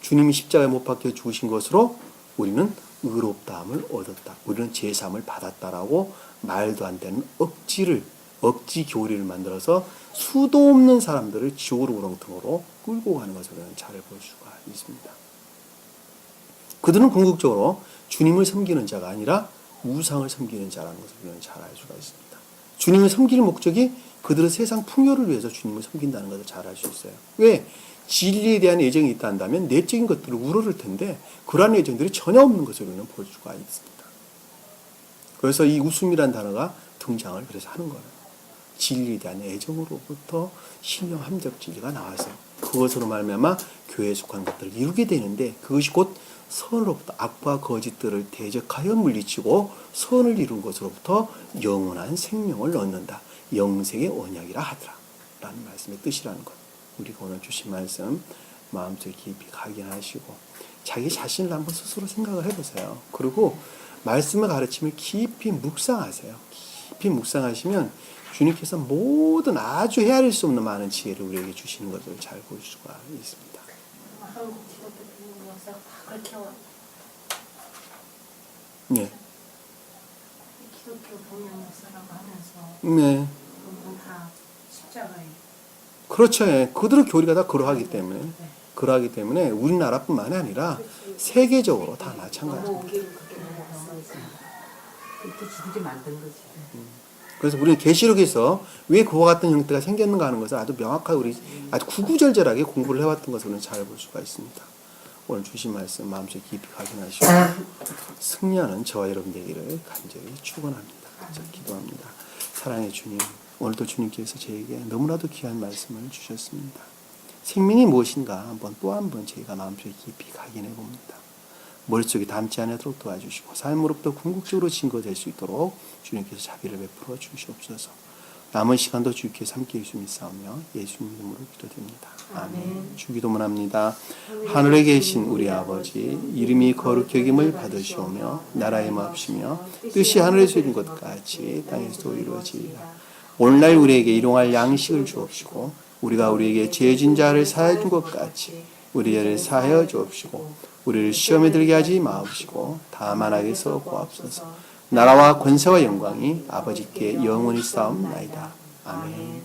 주님이 십자가에 못 박혀 죽으신 것으로 우리는 의롭다함을 얻었다. 우리는 제사함을 받았다라고 말도 안 되는 억지 교리를 만들어서 수도 없는 사람들을 지옥으로 우렁텅으로 끌고 가는 것을 우리는 잘 볼 수가 있습니다. 그들은 궁극적으로 주님을 섬기는 자가 아니라 우상을 섬기는 자라는 것을 우리는 잘 알 수가 있습니다. 주님을 섬기는 목적이 그들의 세상 풍요를 위해서 주님을 섬긴다는 것을 잘 알 수 있어요. 왜? 진리에 대한 애정이 있다 한다면 내적인 것들을 우러를 텐데 그러한 애정들이 전혀 없는 것을 우리는 볼 수가 있습니다. 그래서 이 웃음이란 단어가 등장을 그래서 하는 거예요. 진리에 대한 애정으로부터 신령 함적 진리가 나와서 그것으로 말미암아 교회에 속한 것들을 이루게 되는데 그것이 곧 선으로부터 악과 거짓들을 대적하여 물리치고 선을 이룬 것으로부터 영원한 생명을 얻는다. 영생의 언약이라 하더라. 라는 말씀의 뜻이라는 것. 우리가 오늘 주신 말씀 마음속에 깊이 각인하시고 자기 자신을 한번 스스로 생각을 해보세요. 그리고 말씀의 가르침을 깊이 묵상하세요. 깊이 묵상하시면 주님께서 모든 아주 헤아릴 수 없는 많은 지혜를 우리에게 주시는 것을 잘 볼 수가 있습니다. 한국 기독교 역사가 다 그렇게 와. 네. 기독교 동양 역사라고 하면서 네. 그건 다 십자가에 그렇죠. 예. 그들의 교리가 다 그러하기 때문에 우리나라뿐만이 아니라 세계적으로 다 마찬가지입니다. 넘어오기를 그렇게 넘어갔으니까. 그렇게 지들이 만든 거지. 그래서 우리는 계시록에서 왜 그와 같은 형태가 생겼는가 하는 것을 아주 명확하게 우리 아주 구구절절하게 공부를 해왔던 것을 우리는 잘 볼 수가 있습니다. 오늘 주신 말씀 마음속에 깊이 각인하시고 승리하는 저와 여러분 되기를 간절히 축원합니다. 자, 기도합니다. 사랑의 주님, 오늘도 주님께서 저에게 너무나도 귀한 말씀을 주셨습니다. 생명이 무엇인가 한번 또 한 번 저희가 마음속에 깊이 각인해 봅니다. 머릿속에 담지 않도록 도와주시고 삶으로부터 궁극적으로 증거될 수 있도록 주님께서 자비를 베풀어 주시옵소서. 남은 시간도 주께서 함께해 주시며 싸우며 예수님 이름으로 기도드립니다. 아멘. 주기도문 합니다. 하늘에 계신 우리 아버지, 이름이 거룩히 여김을 받으시오며 나라의 마옵시며 뜻이 하늘에서 이룬 것 같이 땅에서도 이루어지리라. 오늘날 우리에게 일용할 양식을 주옵시고 우리가 우리에게 죄진 자를 사하여 준 것 같이 우리 죄를 사하여 주옵시고 우리를 시험에 들게 하지 마옵시고 다만 악에서 구하옵소서. 나라와 권세와 영광이 아버지께 영원히 싸움나이다. 아멘.